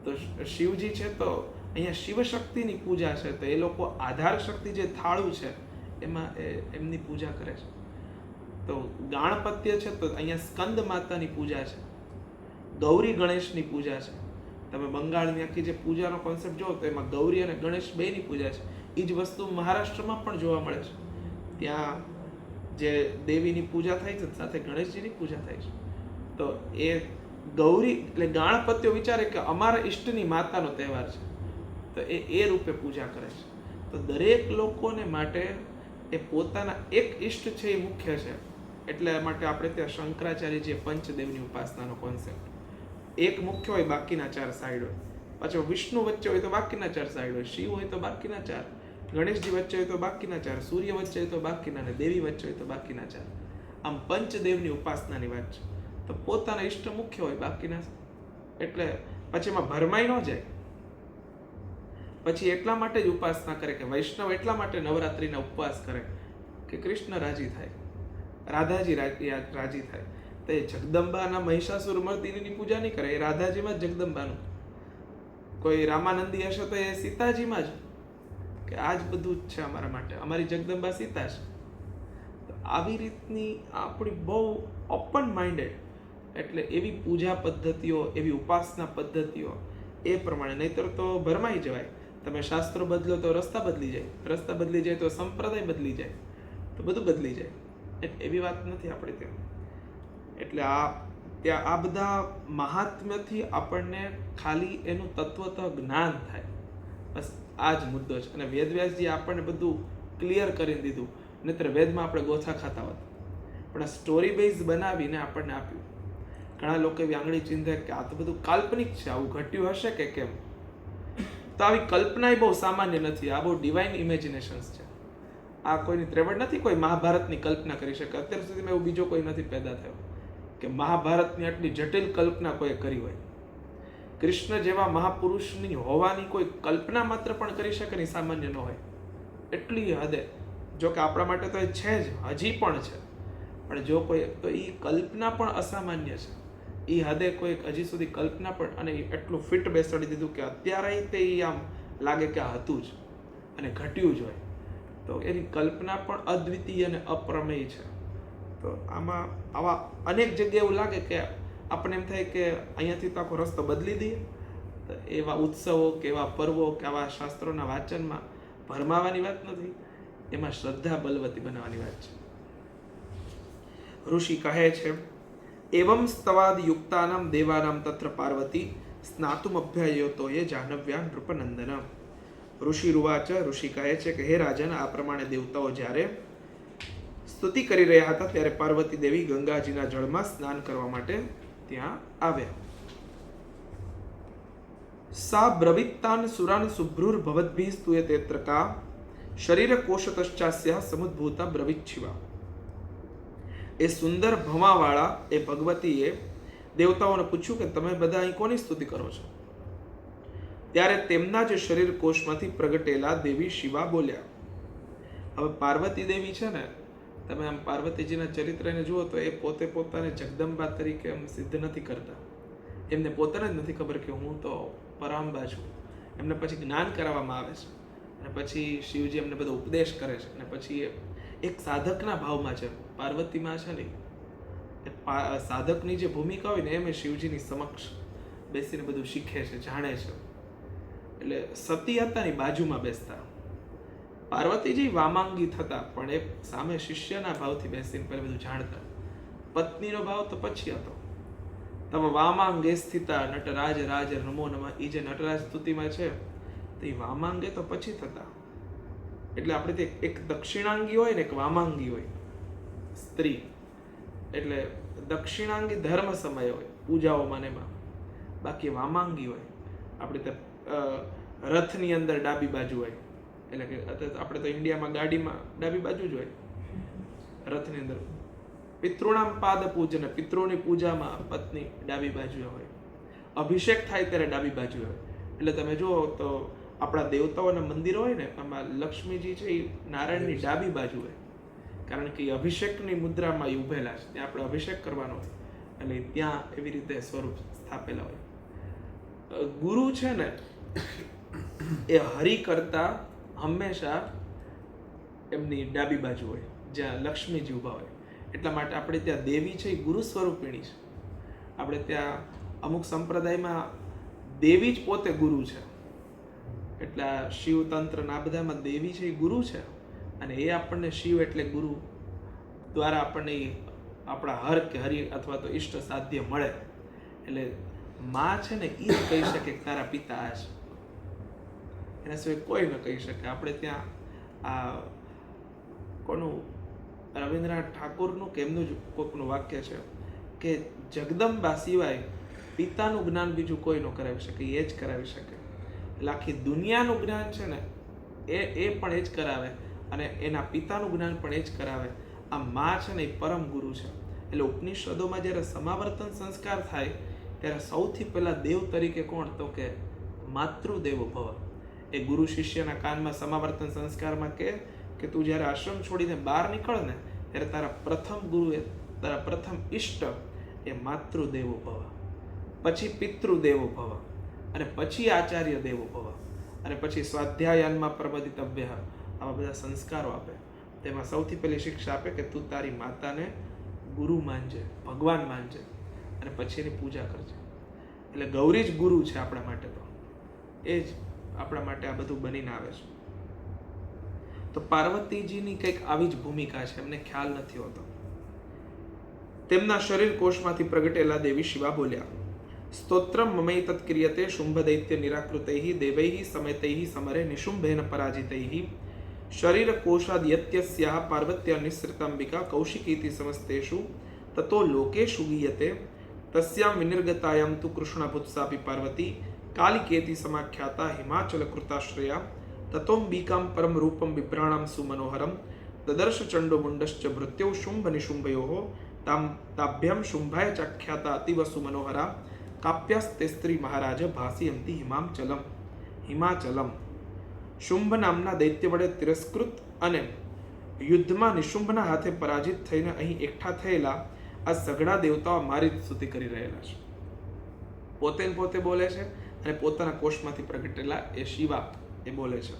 તો શિવજી છે તો અહીંયા શિવ શક્તિની પૂજા છે, તો એ લોકો આધાર શક્તિ જે થાળું છે એમાં એમની પૂજા કરે છે. તો ગાણપત્ય છે તો અહીંયા સ્કંદ માતાની પૂજા છે, ગૌરી ગણેશની પૂજા છે. તમે બંગાળની આખી જે પૂજાનો કોન્સેપ્ટ જોવો તો એમાં ગૌરી અને ગણેશ બેની પૂજા છે. એ જ વસ્તુ મહારાષ્ટ્રમાં પણ જોવા મળે છે. ત્યાં જે દેવીની પૂજા થાય છે સાથે ગણેશજીની પૂજા થાય છે. તો એ ગૌરી એટલે ગાણપત્યો વિચારે કે અમારા ઈષ્ટની માતાનો તહેવાર છે, તો એ રૂપે પૂજા કરે છે. તો દરેક લોકોને માટે એ પોતાના એક ઈષ્ટ છે એ મુખ્ય છે. એટલે માટે આપણે ત્યાં શંકરાચાર્યજીએ પંચદેવની ઉપાસનાનો કોન્સેપ્ટ, એક મુખ્ય હોય બાકીના 4 સાઈડ હોય, પાછો વિષ્ણુ વચ્ચે હોય તો બાકીના 4 સાઈડ હોય, શિવ હોય તો બાકીના 4, ગણેશજી વચ્ચે હોય તો બાકીના 4, સૂર્ય વચ્ચે હોય તો બાકીના, અને દેવી વચ્ચે હોય તો બાકીના 4. આમ પંચદેવની ઉપાસનાની વાત છે. તો પોતાના ઈષ્ટ મુખ્ય હોય, બાકીના એટલે પછી એમાં ભરમાઈ ન જાય. પછી એટલા માટે જ ઉપાસના કરે કે વૈષ્ણવ એટલા માટે નવરાત્રિના ઉપવાસ કરે કે કૃષ્ણ રાજી થાય, રાધાજી રાજી થાય. તે જગદંબાના મહિષાસુર મર્દિનીની પૂજા નહીં કરે, એ રાધાજીમાં જ જગદંબાનું. કોઈ રામાનંદી હશે તો એ સીતાજીમાં જ, કે આ જ બધું જ છે અમારા માટે, અમારી જગદંબા સીતા છે. તો આવી રીતની આપણી બહુ ઓપન માઇન્ડેડ, એટલે એવી પૂજા પદ્ધતિઓ, એવી ઉપાસના પદ્ધતિઓ એ પ્રમાણે. નહીતર તો ભરમાઈ જવાય. તમે શાસ્ત્રો બદલો તો રસ્તા બદલી જાય, રસ્તા બદલી જાય તો સંપ્રદાય બદલી જાય, તો બધું બદલી જાય. એટલે એવી વાત નથી આપણે ત્યાં. એટલે ત્યાં આ બધા મહાત્મ્યથી આપણને ખાલી એનું તત્વતઃ જ્ઞાન થાય, બસ આ જ મુદ્દો છે. અને વેદવ્યાસજી આપણને બધું ક્લિયર કરી દીધું. નહીતર વેદમાં આપણે ગોથા ખાતા હોત, પણ આ સ્ટોરી બેઝ બનાવીને આપણને આપ્યું. ઘણા લોકો એવી આંગળી ચીંધે કે આ તો બધું કાલ્પનિક છે, આવું ઘટ્યું હશે કે કેમ. તો આવી કલ્પના બહુ સામાન્ય નથી, આ બહુ ડિવાઇન ઇમેજિનેશન્સ છે. આ કોઈની ત્રેવડ નથી. કોઈ મહાભારતની કલ્પના કરી શકે. અત્યાર સુધીમાં એવું બીજો કોઈ નથી પેદા થયો કે મહાભારતની આટલી જટિલ કલ્પના કોઈ કરી હોય. કૃષ્ણ જેવા મહાપુરુષની હોવાની કોઈ કલ્પના માત્ર પણ કરી શકે નહીં, સામાન્ય ન હોય એટલી હદે. જો કે આપણા માટે તો એ છે જ, હજી પણ છે, પણ જો કોઈ તો એ કલ્પના પણ અસામાન્ય છે. એ હદે કોઈ હજી સુધી કલ્પના પણ, અને એટલું ફિટ બેસાડી દીધું કે અત્યારે તે આમ લાગે કે આ હતું જ અને ઘટ્યું જ હોય. તો એની કલ્પના પણ અદ્વિતીય અને અપ્રમેય છે. તો આમાં આવા અનેક જગ્યાએ એવું લાગે કે આપણને એમ થાય કે અહીંયાથી તો આખો રસ્તો બદલી દઈએ. તો એવા ઉત્સવો કે એવા પર્વો કે આવા શાસ્ત્રોના વાંચનમાં ભરમાવાની વાત નથી, એમાં શ્રદ્ધા બલવતી બનાવવાની વાત છે. ઋષિ કહે છે, એવમ સ્તવાદ યુક્તાનામ દેવાનામ તત્ર પાર્વતી સ્નાતુમ અભ્યાયતો એ જાહ્નવ્યા નૃપનંદન. ઋષિ રૂવાચ, ઋષિ કહે છે કે હે રાજન, આ પ્રમાણે દેવતાઓ જ્યારે સ્તુતિ કરી રહ્યા હતા ત્યારે પાર્વતી દેવી ગંગાજીના જળમાં સ્નાન કરવા માટે ત્યાં આવ્યા. સા બ્રવિત્તાન સુરાન શુભ્રુર ભવદ્ભિ સ્તુયતે ત્રકા શરીર કોશતશ્ચાસ્યા સમુદ્ભૂતા બ્રવિચ્છિવા. એ સુંદર ભવાવાળા એ ભગવતીએ દેવતાઓને પૂછ્યું કે તમે બધા અહીં કોની સ્તુતિ કરો છો? ત્યારે તેમના જ શરીર કોશમાંથી પ્રગટેલા દેવી શિવા બોલ્યા. હવે પાર્વતી દેવી છે ને, તમે આમ પાર્વતીજીના ચરિત્રને જુઓ તો એ પોતે પોતાને જગદંબા તરીકે એમ સિદ્ધ નથી કરતા. એમને પોતાને જ નથી ખબર કે હું તો પરાંબા છું. એમને પછી જ્ઞાન કરાવવામાં આવે છે, અને પછી શિવજી એમને બધો ઉપદેશ કરે છે, અને પછી એક સાધકના ભાવમાં છે. પાર્વતીમાં છે ને સાધકની જે ભૂમિકા હોય ને એમ શિવજીની સમક્ષ બેસીને બધું શીખે છે, જાણે છે. એટલે સતી હતા ની બાજુમાં બેસતા. પાર્વતીજી વામાંગી થતા, પણ એ સામે શિષ્યના ભાવથી બેસીને પહેલા બધું જાણતા. પત્નીનો ભાવ તો પછી હતો. તમે વામાંગે સ્થિતા નટરાજ રાજ નમો નમઃ, એ જે નટરાજ સ્તુતિમાં છે તો એ વામાંગે તો પછી થતા. એટલે આપણે તે એક દક્ષિણાંગી હોય ને એક વામાંગી હોય સ્ત્રી. એટલે દક્ષિણાંગી ધર્મ સમય હોય પૂજાઓમાં ને એમાં, બાકી વામાંગી હોય આપણે તે રથની અંદર ડાબી બાજુ હોય. એટલે કે આપણે તો ઇન્ડિયામાં ગાડીમાં ડાબી બાજુ જ હોય રથની અંદર. પિતૃણામ પાદ પૂજન, પિતૃની પૂજામાં પત્ની ડાબી બાજુએ હોય. અભિષેક થાય ત્યારે ડાબી બાજુ હોય. એટલે તમે જુઓ તો આપણા દેવતાઓના મંદિરો હોય ને એમાં લક્ષ્મીજી છે એ નારાયણની ડાબી બાજુ હોય, કારણ કે અભિષેકની મુદ્રામાં એ ઉભેલા છે. ત્યાં આપણે અભિષેક કરવાનો હોય, એટલે ત્યાં એવી રીતે સ્વરૂપ સ્થાપેલા હોય. ગુરુ છે ને એ હરિ કરતા હંમેશા એમની ડાબી બાજુ હોય, જ્યાં લક્ષ્મીજી ઊભા હોય. એટલા માટે આપણે ત્યાં દેવી છે એ ગુરુ સ્વરૂપિણી છે. આપણે ત્યાં અમુક સંપ્રદાયમાં દેવી જ પોતે ગુરુ છે. એટલે શિવ તંત્ર ના બધામાં દેવી છે એ ગુરુ છે, અને એ આપણને શિવ એટલે ગુરુ દ્વારા આપણને આપણા હર કે હરિ અથવા તો ઈષ્ટ સાધ્ય મળે. એટલે માં છે ને એ જ કહી શકે કે તારા પિતા આ છે, એના સિવાય કોઈ ન કહી શકે. આપણે ત્યાં આ કોનું રવિન્દ્રનાથ ઠાકુરનું કે એમનું જ કોઈકનું વાક્ય છે કે જગદંબા સિવાય પિતાનું જ્ઞાન બીજું કોઈ ન કરાવી શકે, એ જ કરાવી શકે. એટલે આખી દુનિયાનું જ્ઞાન છે ને એ પણ એ જ કરાવે, અને એના પિતાનું જ્ઞાન પણ એ જ કરાવે. આ માં છે ને એ પરમ ગુરુ છે. એટલે ઉપનિષદોમાં જ્યારે સમાવર્તન સંસ્કાર થાય ત્યારે સૌથી પહેલા દેવ તરીકે કોણ, તો કે માતૃદેવો ભવ. એ ગુરુ શિષ્યના કાનમાં સમાવર્તન સંસ્કારમાં કે તું જ્યારે આશ્રમ છોડીને બહાર નીકળ ને ત્યારે તારા પ્રથમ ગુરુએ, તારા પ્રથમ ઈષ્ટ એ માતૃદેવો ભવ, પછી પિતૃદેવો ભવ, અને પછી આચાર્ય દેવો ભવ, અને પછી સ્વાધ્યાયનમાં પ્રબોધિતવ્ય, આવા બધા સંસ્કારો આપે. તેમાં સૌથી પહેલી શિક્ષા આપે કે તું તારી માતાને ગુરુ માનજે, ભગવાન માનજે, અને પછી એની પૂજા કરજે. એટલે ગૌરી જ ગુરુ છે આપણા માટે. તો એ જ આપણા માટે આ બધું બનીને આવે છે. તો પાર્વતીજીની કંઈક આવી જ ભૂમિકા છે, એમને ખ્યાલ નથી હોતો. તેમના શરીર કોષમાંથી પ્રગટેલા દેવી શિવા બોલ્યા, સ્તોત્રમ મમૈતત્ ક્રિયતે શુંભ દૈત્ય નિરાકૃતૈઃ દેવૈઃ સમેતૈઃ સમરે નિશુંભેન પરાજિતૈઃ શરીર કોષાદ યત્યસ્યાઃ પાર્વત્યા નિસ્સૃતાંબિકા કૌશિકીતિ સમસ્તેષુ તતો લોકેષુ ગીયતે તસ્યાં વિનિર્ગતાયાં તુ કૃષ્ણભુત્સાપી પાર્વતી કાલિકેતિ સમાખ્યાતા હિમાચલ કૃતાશ્રયા તતોંબિકાં પરમ રૂપમ બિભ્રાણાં સુમનોહરમ દદર્શ ચંડો મુંડશ્ચ ભૃત્યૌ શુંભ નિશુંભયોઃ તાભ્યમ શુંભાય ચાખ્યાતા અતિવ સુમનોહરા કાપ્યાસ્તે સ્ત્રી મહારાજ ભાસયંતી હિમાચલમ. શુંભ નામના દૈત્ય વડે તિરસ્કૃત અને યુદ્ધમાં નિશુંભના હાથે પરાજિત થઈને અહીં એકઠા થયેલા આ સઘળા દેવતાઓ મારી જ સ્તુતિ કરી રહેલા છે. પોતે બોલે છે અને પોતાના કોષમાંથી પ્રગટેલા એ શિવા એ બોલે છે.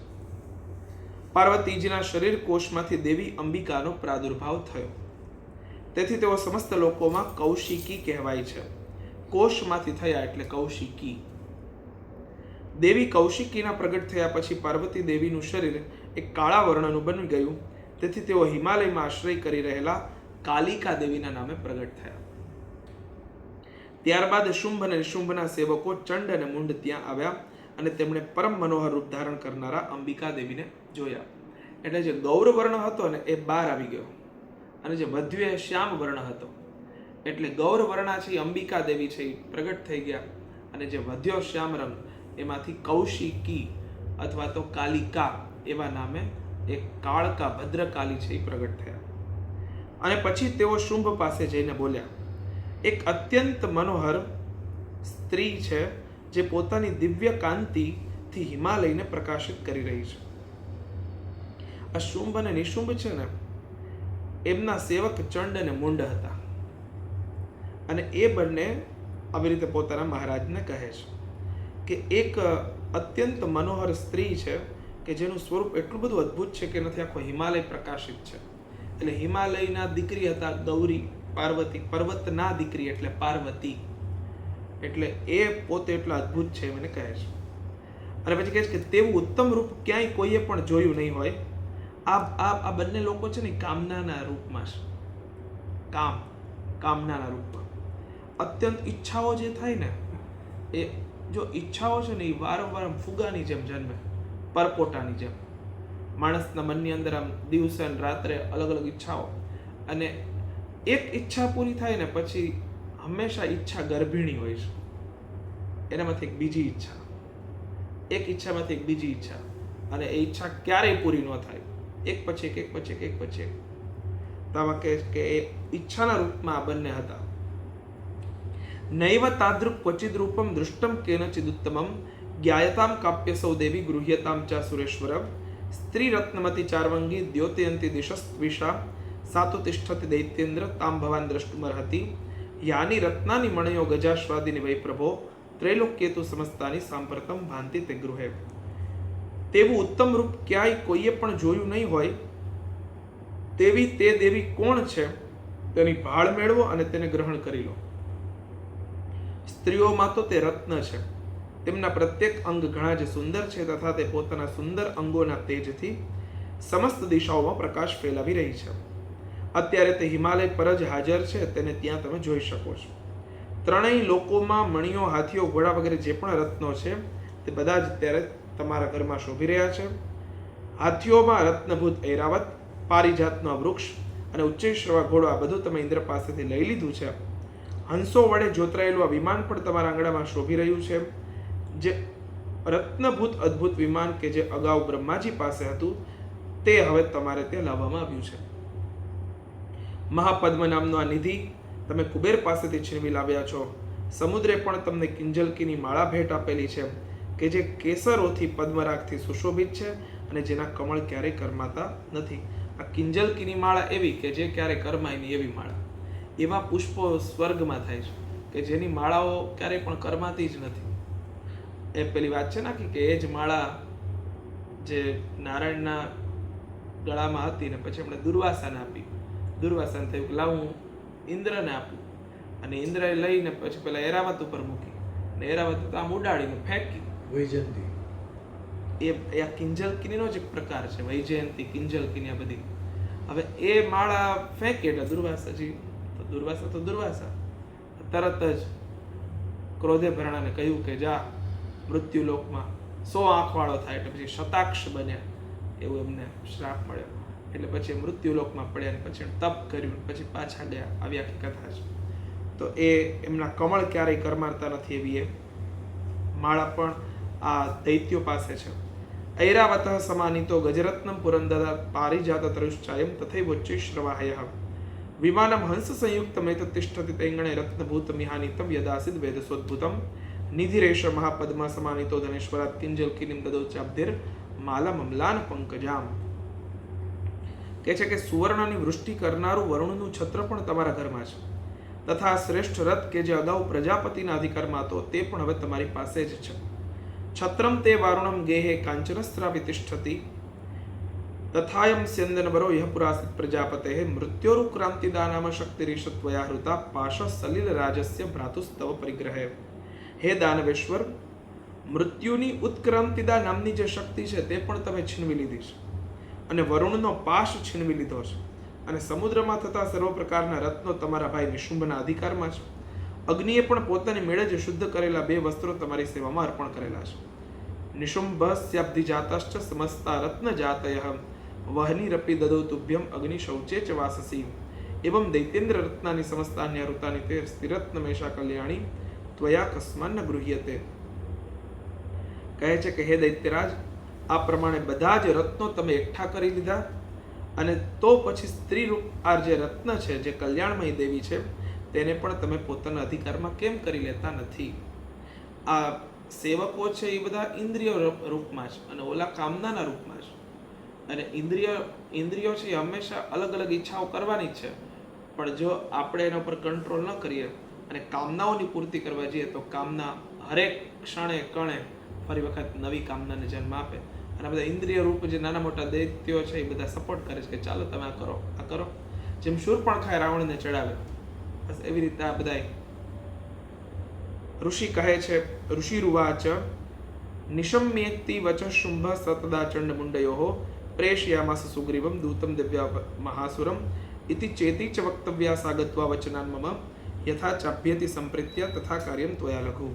પાર્વતીજીના શરીર કોષમાંથી દેવી અંબિકાનો પ્રાદુર્ભાવ થયો. તેથી તેઓ સમસ્ત લોકોમાં કૌશિકી કહેવાય છે. કોષમાંથી થયા એટલે કૌશિકી. દેવી કૌશિકીના પ્રગટ થયા પછી પાર્વતી દેવીનું શરીર એક કાળા વર્ણનું બની ગયું. તેથી તેઓ હિમાલયમાં આશ્રય કરી રહેલા કાલિકા દેવીના નામે પ્રગટ થયા. ત્યારબાદ શુંભ અને નિશુંભના સેવકો ચંડ અને મુંડ ત્યાં આવ્યા અને તેમણે પરમ મનોહર રૂપ ધારણ કરનારા અંબિકા દેવીને જોયા. એટલે જે ગૌર વર્ણ હતો ને એ બહાર આવી ગયો, અને જે વધ્યો એ શ્યામ વર્ણ હતો. એટલે ગૌર વર્ણા છે એ અંબિકા દેવી છે એ પ્રગટ થઈ ગયા, અને જે વધ્યો શ્યામ રંગ એમાંથી કૌશિકી અથવા તો કાલિકા એવા નામે એક કાળકા ભદ્રકાલી છે એ પ્રગટ થયા. અને પછી તેઓ શુંભ પાસે જઈને બોલ્યા, એક અત્યંત મનોહર સ્ત્રી છે જે પોતાની દિવ્ય કાંતિથી હિમાલયને પ્રકાશિત કરી રહી છે. આ શુંભ અને નિશુંભ છે ને એમના સેવક ચંડ અને મુંડ હતા, અને એ બંને આવી રીતે પોતાના મહારાજને કહે છે કે એક અત્યંત મનોહર સ્ત્રી છે કે જેનું સ્વરૂપ એટલું બધું અદ્ભુત છે કે નથી આખો હિમાલય પ્રકાશિત છે. એટલે હિમાલયના દીકરી હતા ગૌરી પાર્વતી, પર્વતના દીકરી એટલે પાર્વતી. એટલે એ પોતે એટલા અદ્ભુત છે મને કહે છે. અને પછી કહે છે કે તેવું ઉત્તમ રૂપ ક્યાંય કોઈએ પણ જોયું નહીં હોય. આ બંને લોકો છે ને કામનાના રૂપમાં છે. કામનાના રૂપમાં અત્યંત ઈચ્છાઓ જે થાય ને એ જો ઈચ્છાઓ છે ને એ વારંવાર ફુગાની જેમ જન્મે, પરપોટાની જેમ. માણસના મનની અંદર આમ દિવસે અને રાત્રે અલગ અલગ ઈચ્છાઓ, અને એક ઈચ્છા પૂરી થાય ને પછી હંમેશા ઈચ્છા ગર્ભિણી હોય છે. એનામાંથી એક બીજી ઈચ્છા, એક ઈચ્છામાંથી એક બીજી ઈચ્છા, અને એ ઈચ્છા ક્યારેય પૂરી ન થાય. એક પછી એક પછી એક. તો આમાં કહે કે એ ઈચ્છાના રૂપમાં આ બંને હતા. નૈવ તાદૃક ક્વચિદ રૂપમ દૃષ્ટમ કેનચિદુત્તમમ જ્ઞાયતામ કાપ્યસૌ દેવી ગૃહ્યતામ ચા સુરેશ્વર સ્ત્રી રત્નમતી ચાર્વંગી દ્યોતયંતી દિશસ્વિષા સાતુ તિષ્ઠતિ દૈત્યેન્દ્ર તામ ભવાન દ્રષ્ટુમર્હતિ યાની રત્નાની મણયો ગજાશ્વાદિની વૈ પ્રભો ત્રૈલોક્યેતુ સમસ્તાની સાંપ્રતમ ભાંતિ તે ગૃહે. તેવું ઉત્તમ રૂપ ક્યાંય કોઈએ પણ જોયું નહીં હોય તેવી તે દેવી કોણ છે તેની ભાળ મેળવો અને તેને ગ્રહણ કરી લો. સ્ત્રીઓમાં તો તે રત્ન છે. તેમના પ્રત્યેક અંગ ઘણા જ સુંદર છે તથા તે પોતાના સુંદર અંગોના તેજથી સમસ્ત દિશાઓમાં પ્રકાશ ફેલાવી રહી છે. અત્યારે તે હિમાલય પર જ હાજર છે, તેને ત્યાં તમે જોઈ શકો છો. ત્રણેય લોકોમાં મણીઓ, હાથીઓ, ઘોડા વગેરે જે પણ રત્નો છે તે બધા જ અત્યારે તમારા ઘરમાં શોભી રહ્યા છે. હાથીઓમાં રત્નભૂત ઐરાવત, પારિજાતનો વૃક્ષ અને ઉચ્ચૈશ્રવા ઘોડો, આ બધું તમે ઇન્દ્ર પાસેથી લઈ લીધું છે. હંસો વડે જોતરાયેલું આ વિમાન પણ તમારા આંગણામાં શોભી રહ્યું છે. જે રત્નભૂત અદ્ભુત વિમાન કે જે અગાઉ બ્રહ્માજી પાસે હતું તે હવે તમારે ત્યાં લાવવામાં આવ્યું છે. મહાપદ્મ નામનો આ નિધિ તમે કુબેર પાસેથી છીનવી લાવ્યા છો. સમુદ્રે પણ તમને કિંજલકીની માળા ભેટ આપેલી છે કે જે કેસરોથી પદ્મરાગથી સુશોભિત છે અને જેના કમળ ક્યારેય કરમાતા નથી. આ કિંજલકીની માળા એવી કે જે ક્યારેય કરમાય નહીં એવી માળા. એવા પુષ્પો સ્વર્ગમાં થાય છે કે જેની માળાઓ ક્યારેય પણ કરમાતી જ નથી. એ પેલી વાત છે ને કે એ જ માળા જે નારાયણના ગળામાં હતી ને પછી એમણે દુર્વાસાને આપી. દુર્વાસાને થયું કે લાવ હું ઇન્દ્રને આપું, અને ઇન્દ્રએ લઈને પછી પેલા એરાવત ઉપર મૂકી, અને એરાવત તો આમ ઉડાડીને ફેંકી. વૈજયંતી એ આ કિંજલકીનીનો જ એક પ્રકાર છે, વૈજયંતી, કિંજલકીની આ બધી. હવે એ માળા ફેંકી એટલે દુર્વાસા તરત જ ક્રોધે ભરણાને કહ્યું કે જા મૃત્યુલોકમાં 100 આંખવાળો થાય, એટલે પછી શતાક્ષ બન્યા એવું એમને શ્રાપ મળ્યો. એટલે પછી મૃત્યુલોકમાં પડ્યા અને પછી તપ કર્યું, પછી પાછા ગયા. આવી આખી કથા છે. તો એ એમના કમળ ક્યારેય કરમારતા નથી એવી એ માળા પણ આ દૈત્યો પાસે છે. ઐરાવતઃ સમાનિતો ગજરત્નમ પુરંદરા પારિજાત તરુશ્ચાયમ તથૈવોચ્ચૈ શ્રવાહયઃ વિમાનમ હંસ સંયુક્તમેત તિષ્ઠતિ તૈંગણે રત્નભૂત મિહાનિતમ યદાસિદ વેદસોદ્ભુતમ નિધિરેશ મહાપદ્મા સમાનિતો ધનેશ્વરાત કિંજલકિનીમ દદૌ ચાબ્ધિર માલમમ્લાન પંકજામ. કહે છે કે સુવર્ણની વૃષ્ટિ કરનારું વરુણનું છત્ર પણ તમારા ઘરમાં છે, તથા શ્રેષ્ઠ રથ કે જે અગાઉ પ્રજાપતિના અધિકારમાં હતો તે પણ હવે તમારી પાસે જ છે. છત્રમ તે વારુણમ ગેહે કાંચનસ્ત્રાવિ તિષ્ઠતિ તથાયમ સ્યંદનવરો યહ પુરાસિત પ્રજાપતે મૃત્યોરુક્રાંતિદા નામ શક્તિરીશત્વયા હૃતા પાશ સલિલ રાજસ્ય ભ્રાતુસ્તવ પરિગ્રહે. હે દાનવેશ્વર, મૃત્યુની ઉત્ક્રાંતિદા નામની જે શક્તિ છે તે પણ તમે છીનવી લીધી છે, અને વરુણનો પાશ છીનવી લીધો છે, અને સમુદ્રમાં થતા સર્વ પ્રકારના રત્નો તમારા ભાઈ નિશુંભના અધિકારમાં છે. અગ્નિએ પણ પોતાની મેળે જ શુદ્ધ કરેલા 2 વસ્ત્રો તમારી સેવામાં અર્પણ કરેલા છે. નિશુંભસ્યાબ્ધિ જાતશ્ચ સમસ્તા રત્ન જાતયઃ વહનિરપી દદૌ તુભ્યમ અગ્નિ શૌચે ચ વાસસી એવં દૈત્યેન્દ્ર રત્નાની સમસ્તાન્ય ઋતાની તે સ્થિરત્નમેષા કલ્યાણી ત્વયા કસ્માન ગૃહ્યતે. કહે છે કે હે દૈત્યરાજ, આ પ્રમાણે બધા જ રત્નો તમે એકઠા કરી લીધા, અને તો પછી સ્ત્રી રૂપ આ જે રત્ન છે, જે કલ્યાણમય દેવી છે, તેને પણ તમે પોતાના અધિકારમાં કેમ કરી લેતા નથી? આ સેવકો છે એ બધા ઇન્દ્રિય રૂપમાં છે, અને ઓલા કામનાના રૂપમાં છે. અને ઇન્દ્રિયો છે એ હંમેશા અલગ અલગ ઈચ્છાઓ કરવાની છે, પણ જો આપણે એના પર કંટ્રોલ ન કરીએ અને કામનાઓની પૂર્તિ કરવા જઈએ તો કામના હરેક ક્ષણે કણે ફરી વખત નવી કામનાને જન્મ આપે. અને બધા ઇન્દ્રિય રૂપ જે નાના મોટા દૈત્યો છે એ બધા સપોર્ટ કરે છે કે ચાલો તમે આ કરો. જેમ શૂર્પણખાએ રાવણને ચડાવે, બસ એવી રીતે આ બધા. ઋષિ કહે છે, ઋષિરુવાચ નિશમ્યેતિ વચ શુંભ સતદા ચંડ મુંડયો પ્રેષયામાસ સુગ્રીવમ દૂતમ દિવ્યા મહાસુરમ ઇતિ ચેતી ચ વક્તવ્યા સાગત્વા વચનાન મમ યથા ચાભ્યતિ સંપ્રીત્ય તથા કાર્યમ ત્વયા લઘુ.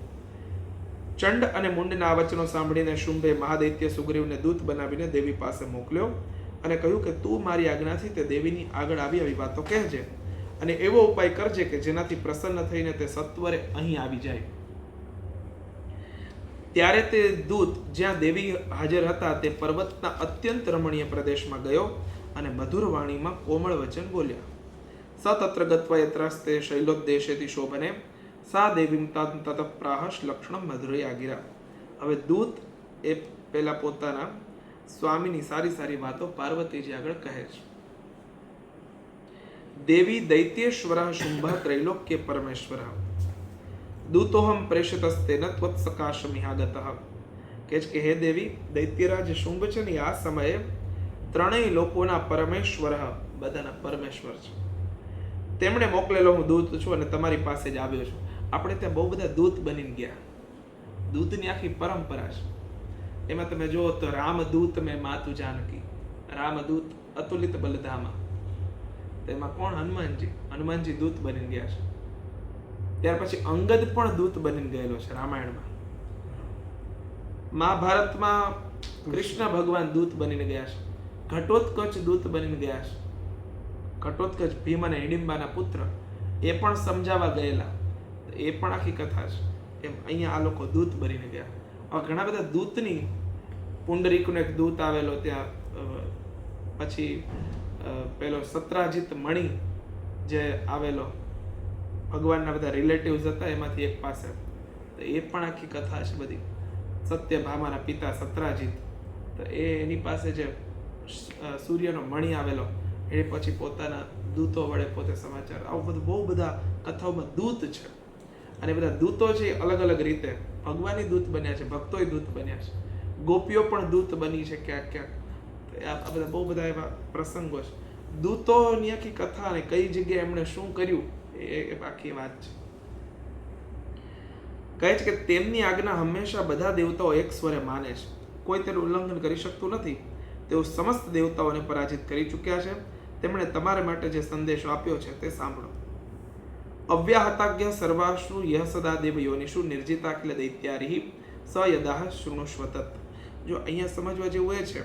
ચંડ અને મુંડના આ વચનો સાંભળીને શુંભે મહાદૈત્ય સુગ્રીવને દૂત બનાવીને દેવી પાસે મોકલ્યો અને કહ્યું કે તું મારી આજ્ઞાથી તે દેવીની આગળ આવી વાતો કહેજે, અને એવો ઉપાય કરજે કે જેનાથી પ્રસન્ન થઈને તે સત્વરે અહીં આવી જાય. ત્યારે તે દૂત જ્યાં દેવી હાજર હતા તે પર્વતના અત્યંત રમણીય પ્રદેશમાં ગયો અને મધુર વાણીમાં કોમળ વચન બોલ્યા. સ તત્ર ગત્વા યત્રાસ્તે શૈલોદ્દેશેતિ શોભને સા દેવીમ તત પ્રાહશ લક્ષણમ મધુરય આગિરા. હવે દૂત એ પેલા પોતાના સ્વામીની સારી વાતો પાર્વતીજી આગળ કહે છે. દેવી દૈત્યેશ્વર શુંભ ત્રૈલોક્ય પરમેશ્વર દૂતોહમ પ્રેષિતસ્તેન ત્વત્સકાશમિહાગતઃ. કહે છે કે હે દેવી, દૈત્યરાજ શુંભ છે ને આ સમયે ત્રણેય લોકોના પરમેશ્વર, બધાના પરમેશ્વર છે, તેમણે મોકલેલો હું દૂત છું અને તમારી પાસે જ આવ્યો છું. આપણે ત્યાં બહુ બધા દૂત બનીને ગયા. દૂતની આખી પરંપરા છે. એમાં તમે જુઓ તો રામદૂત મેં માતુ જાનકી, રામદૂત અતુલિત બલધામા. તેમાં કોણ? હનુમાનજી દૂત બની ગયા છે. ત્યાર પછી અંગદ પણ દૂત બની ગયેલો છે રામાયણમાં. મહાભારતમાં કૃષ્ણ ભગવાન દૂત બનીને ગયા છે. ઘટોત્કચ દૂત બનીને ગયા છે. ઘટોત્કચ ભીમ અને હિડિંબાના પુત્ર, એ પણ સમજાવવા ગયેલા, એ પણ આખી કથા છે. એમ અહીંયા આ લોકો દૂત બનીને ગયા. હવે ઘણા બધા દૂતની, પુંડરીકનો એક દૂત આવેલો ત્યાં, પછી પેલો સત્રાજીત મણિ જે આવેલો, ભગવાનના બધા રિલેટિવ્સ હતા એમાંથી એક પાસે, તો એ પણ આખી કથા છે બધી. સત્યભામાના પિતા સત્રાજીત, તો એની પાસે જે સૂર્યનો મણિ આવેલો, એ પછી પોતાના દૂતો વડે પોતે સમાચાર, આવું બધું બહુ બધા કથાઓમાં દૂત છે. અને બધા દૂતો છે એ અલગ અલગ રીતે ભગવાનની દૂત બન્યા છે, ભક્તોય દૂત બન્યા છે, ગોપીઓ પણ દૂત બની છે ક્યાંક ક્યાંક. આ બધા બહુ બધા એવા પ્રસંગો છે. દૂતોની આખી કથા અને કઈ જગ્યાએ એમણે શું કર્યું એ આખી વાત છે. કહે છે કે તેમની આજ્ઞા હંમેશા બધા દેવતાઓ એક સ્વરે માને છે, કોઈ તેનું ઉલ્લંઘન કરી શકતું નથી. તેઓ સમસ્ત દેવતાઓને પરાજિત કરી ચૂક્યા છે. તેમણે તમારા માટે જે સંદેશો આપ્યો છે તે સાંભળો. અવ્યાહતાજ્ઞ સર્વાશુ યહ સદા દેવ યોનિષુ નિર્જિતાખિલ દૈત્યારિ સ યદાહ શૃણુષ્વતત. જો અહીંયા સમજવા જેવું એ છે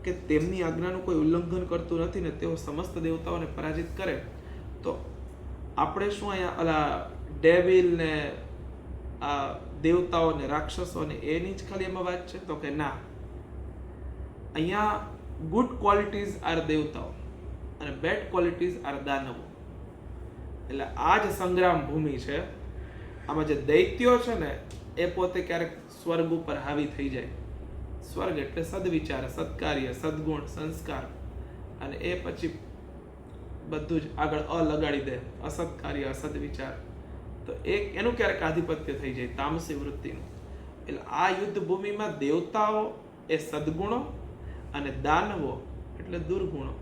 કે તેમની આજ્ઞાનું કોઈ ઉલ્લંઘન કરતું નથી ને તેઓ સમસ્ત દેવતાઓને પરાજિત કરે, તો આપણે શું અહીંયા ઓલા ડેવિલ ને આ દેવતાઓ ને રાક્ષસો ને એની જ ખાલી એમાં વાત છે? તો કે ના, અહીંયા ગુડ ક્વોલિટીઝ આર દેવતાઓ અને બેડ ક્વોલિટીઝ આર દાનવો. એટલે આ જ સંગ્રામ ભૂમિ છે. આમાં જે દૈત્યો છે ને એ પોતે ક્યારેક સ્વર્ગ ઉપર હાવી થઈ જાય. સ્વર્ગ એટલે સદવિચાર, સત્કાર્ય, સદગુણ, સંસ્કાર, અને એ પછી બધું જ આગળ લગાડી દે, અસત્કાર્ય, અસદવિચાર. તો એનું ક્યારેક આધિપત્ય થઈ જાય, તામસી વૃત્તિનું. એટલે આ યુદ્ધ ભૂમિમાં દેવતાઓ એ સદગુણો અને દાનવો એટલે દુર્ગુણો.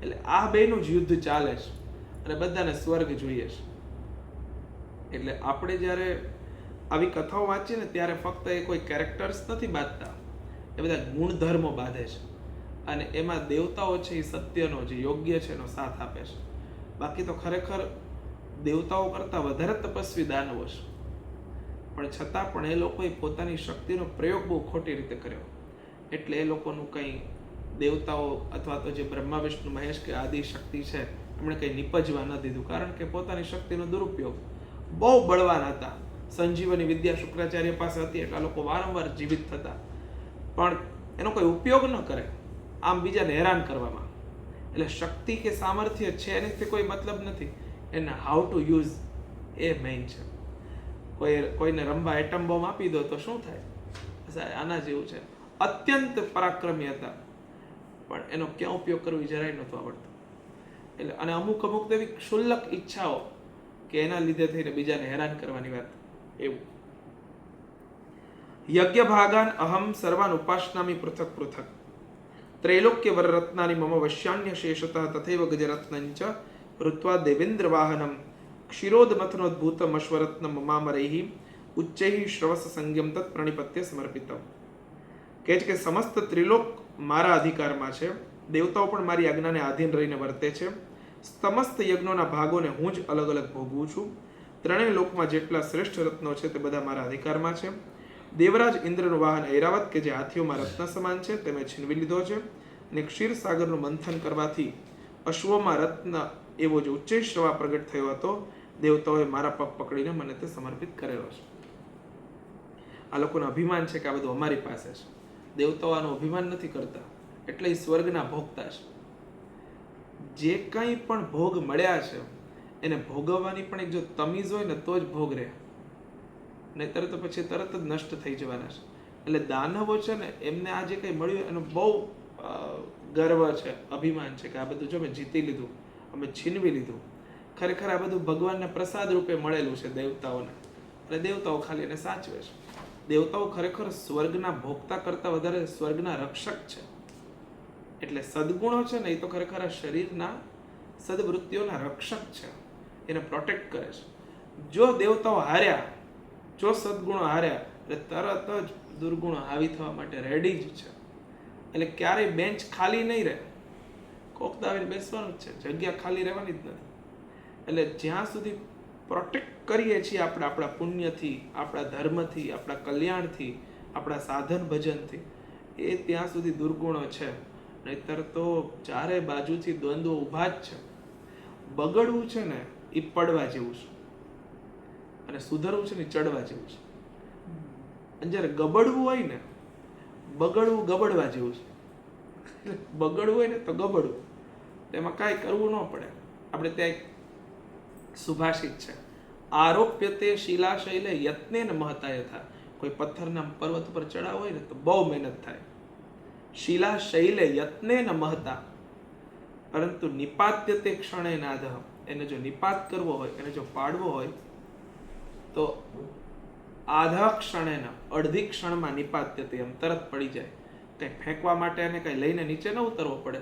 એટલે આ બેનું જ યુદ્ધ ચાલે છે અને બધાને સ્વર્ગ જોઈએ છે. એટલે આપણે જ્યારે આવી કથાઓ વાંચીએ ને ત્યારે ફક્ત એ કોઈ કેરેક્ટર્સ નથી બાંધતા, એ બધા ગુણધર્મો બાંધે છે. અને એમાં દેવતાઓ છે એ સત્યનો, જે યોગ્ય છે એનો સાથ આપે છે. બાકી તો ખરેખર દેવતાઓ કરતાં વધારે તપસ્વી દાનવો છે. પણ છતાં પણ એ લોકોએ પોતાની શક્તિનો પ્રયોગ બહુ ખોટી રીતે કર્યો. એટલે એ લોકોનું કંઈ દેવતાઓ અથવા તો જે બ્રહ્મા વિષ્ણુ મહેશ કે આદિ શક્તિ છે એમણે કંઈ નિપજવા ન દીધું, કારણ કે પોતાની શક્તિનો દુરુપયોગ. બહુ બળવાન હતા, સંજીવની વિદ્યા શુક્રાચાર્ય પાસે હતી એટલે આ લોકો વારંવાર જીવિત થતા, પણ એનો કોઈ ઉપયોગ ન કરે, આમ બીજાને હેરાન કરવામાં. એટલે શક્તિ કે સામર્થ્ય છે એનાથી કોઈ મતલબ નથી, એને how to use A main છે. કોઈને રમવા એટમ બોમ્બ આપી દો તો શું થાય? આના જેવું છે. અત્યંત પરાક્રમી હતા પણ એનો ક્યાં ઉપયોગ કરવો એ જરાય નહોતું આવડતું. એટલે અને અમુક એવી ક્ષુલ્લક ઈચ્છાઓ કે એના લીધે થઈને બીજાને હેરાન કરવાની વાત. એવું યજ્ઞ ભાગાન અહમ સર્વાન ઉપાસનામી પૃથક પૃથક ત્રૈલોક્ય વરરત્નાની મમ વશ્યાન્ય શેષતઃ તથૈવ ગજરત્નંચ ઋત્વા દેવેન્દ્ર વાહનમ ક્ષીરોદમથનોદ્ભૂતમ અશ્વરત્નમ મમામરૈઃ ઉચ્ચૈઃ શ્રવસ સંગ્યમ તત્ પ્રણિપત્ય સમર્પિતમ. કહે છે કે સમસ્ત ત્રિલોક મારા અધિકારમાં છે, દેવતાઓ પણ મારી આજ્ઞાને આધીન રહીને વર્તે છે. સમસ્ત યજ્ઞોના ભાગોને હું જ અલગ અલગ ભોગવું છું. ત્રણેય લોકમાં જેટલા શ્રેષ્ઠ રત્નો છે તે બધા મારા અધિકારમાં છે. દેવરાજ ઇન્દ્રનું વાહન ઐરાવત કે જે હાથીઓમાં રત્ન સમાન છે તે મેં છીનવી લીધો છે. અને ક્ષીરસાગરનું મંથન કરવાથી અશ્વમાં રત્ન એવો જે ઉચ્ચૈ શ્રવા પ્રગટ થયો હતો, દેવતાઓએ મારા પગ પકડીને મને તે સમર્પિત કરેલો છે. આ લોકોનું અભિમાન છે કે આ બધું અમારી પાસે છે. દેવતાઓ આનું અભિમાન નથી કરતા, એટલે સ્વર્ગના ભોગતા છે. જે કંઈ પણ ભોગ મળ્યા છે એને ભોગવવાની પણ એક જો તમીઝ હોય ને તો જ ભોગ રહે, નહીતર તો પછી તરત જ નષ્ટ થઈ જવાના છે. એટલે દાનવો છે ને એમને આ જે કંઈ મળ્યું એનો બહુ ગર્વ છે, અભિમાન છે કે આ બધું જો મેં જીતી લીધું, અમે છીનવી લીધું. ખરેખર આ બધું ભગવાનને પ્રસાદ રૂપે મળેલું છે દેવતાઓને, અને દેવતાઓ ખાલી એને સાચવે છે. દેવતાઓ ખરેખર સ્વર્ગના ભોગતા કરતાં વધારે સ્વર્ગના રક્ષક છે. એટલે સદગુણો છે ને એ તો ખરેખર આ શરીરના સદવૃત્તિઓના રક્ષક છે, એને પ્રોટેક્ટ કરે છે. જો દેવતાઓ હાર્યા, જો સદગુણો હાર્યા એટલે તરત જ દુર્ગુણો હાવી થવા માટે રેડી જ છે. એટલે ક્યારેય બેન્ચ ખાલી નહીં રહે, કોક દાવીને બેસવાનું જ છે, જગ્યા ખાલી રહેવાની જ નથી. એટલે જ્યાં સુધી પ્રોટેક્ટ કરીએ છીએ આપણે આપણા પુણ્યથી, આપણા ધર્મથી, આપણા કલ્યાણથી, આપણા સાધન ભજનથી, એ ત્યાં સુધી દુર્ગુણો છે. નહીતર તો ચારે બાજુથી દ્વંદ્વો ઊભા જ છે. બગડવું છે ને એ પડવા જેવું છે, અને સુધરવું છે ને એ ચડવા જેવું છે. અને જ્યારે ગબડવું હોય ને, બગડવું ગબડવા જેવું છે. બગડવું હોય ને તો ગબડવું, તેમાં કાંઈ કરવું ન પડે. આપણે ત્યાં એક સુભાષિત છે, આરોપ્યતે શિલાશૈલે યત્નેન મહતા યથા. કોઈ પથ્થરના પર્વત ઉપર ચડાવ હોય ને તો બહુ મહેનત થાય. શિલાશૈલે યત્નેન મહતા, પરંતુ નિપાત્ય તે ક્ષણે નાદઃ, એને જો નિપાત કરવો હોય, એને જો પાડવો હોય તો આધા ક્ષણેન, અડધી ક્ષણમાં નિપાત્ય તે, એમ તરત પડી જાય. કંઈ ફેંકવા માટે એને કંઈ લઈને નીચે ન ઉતરવો પડે,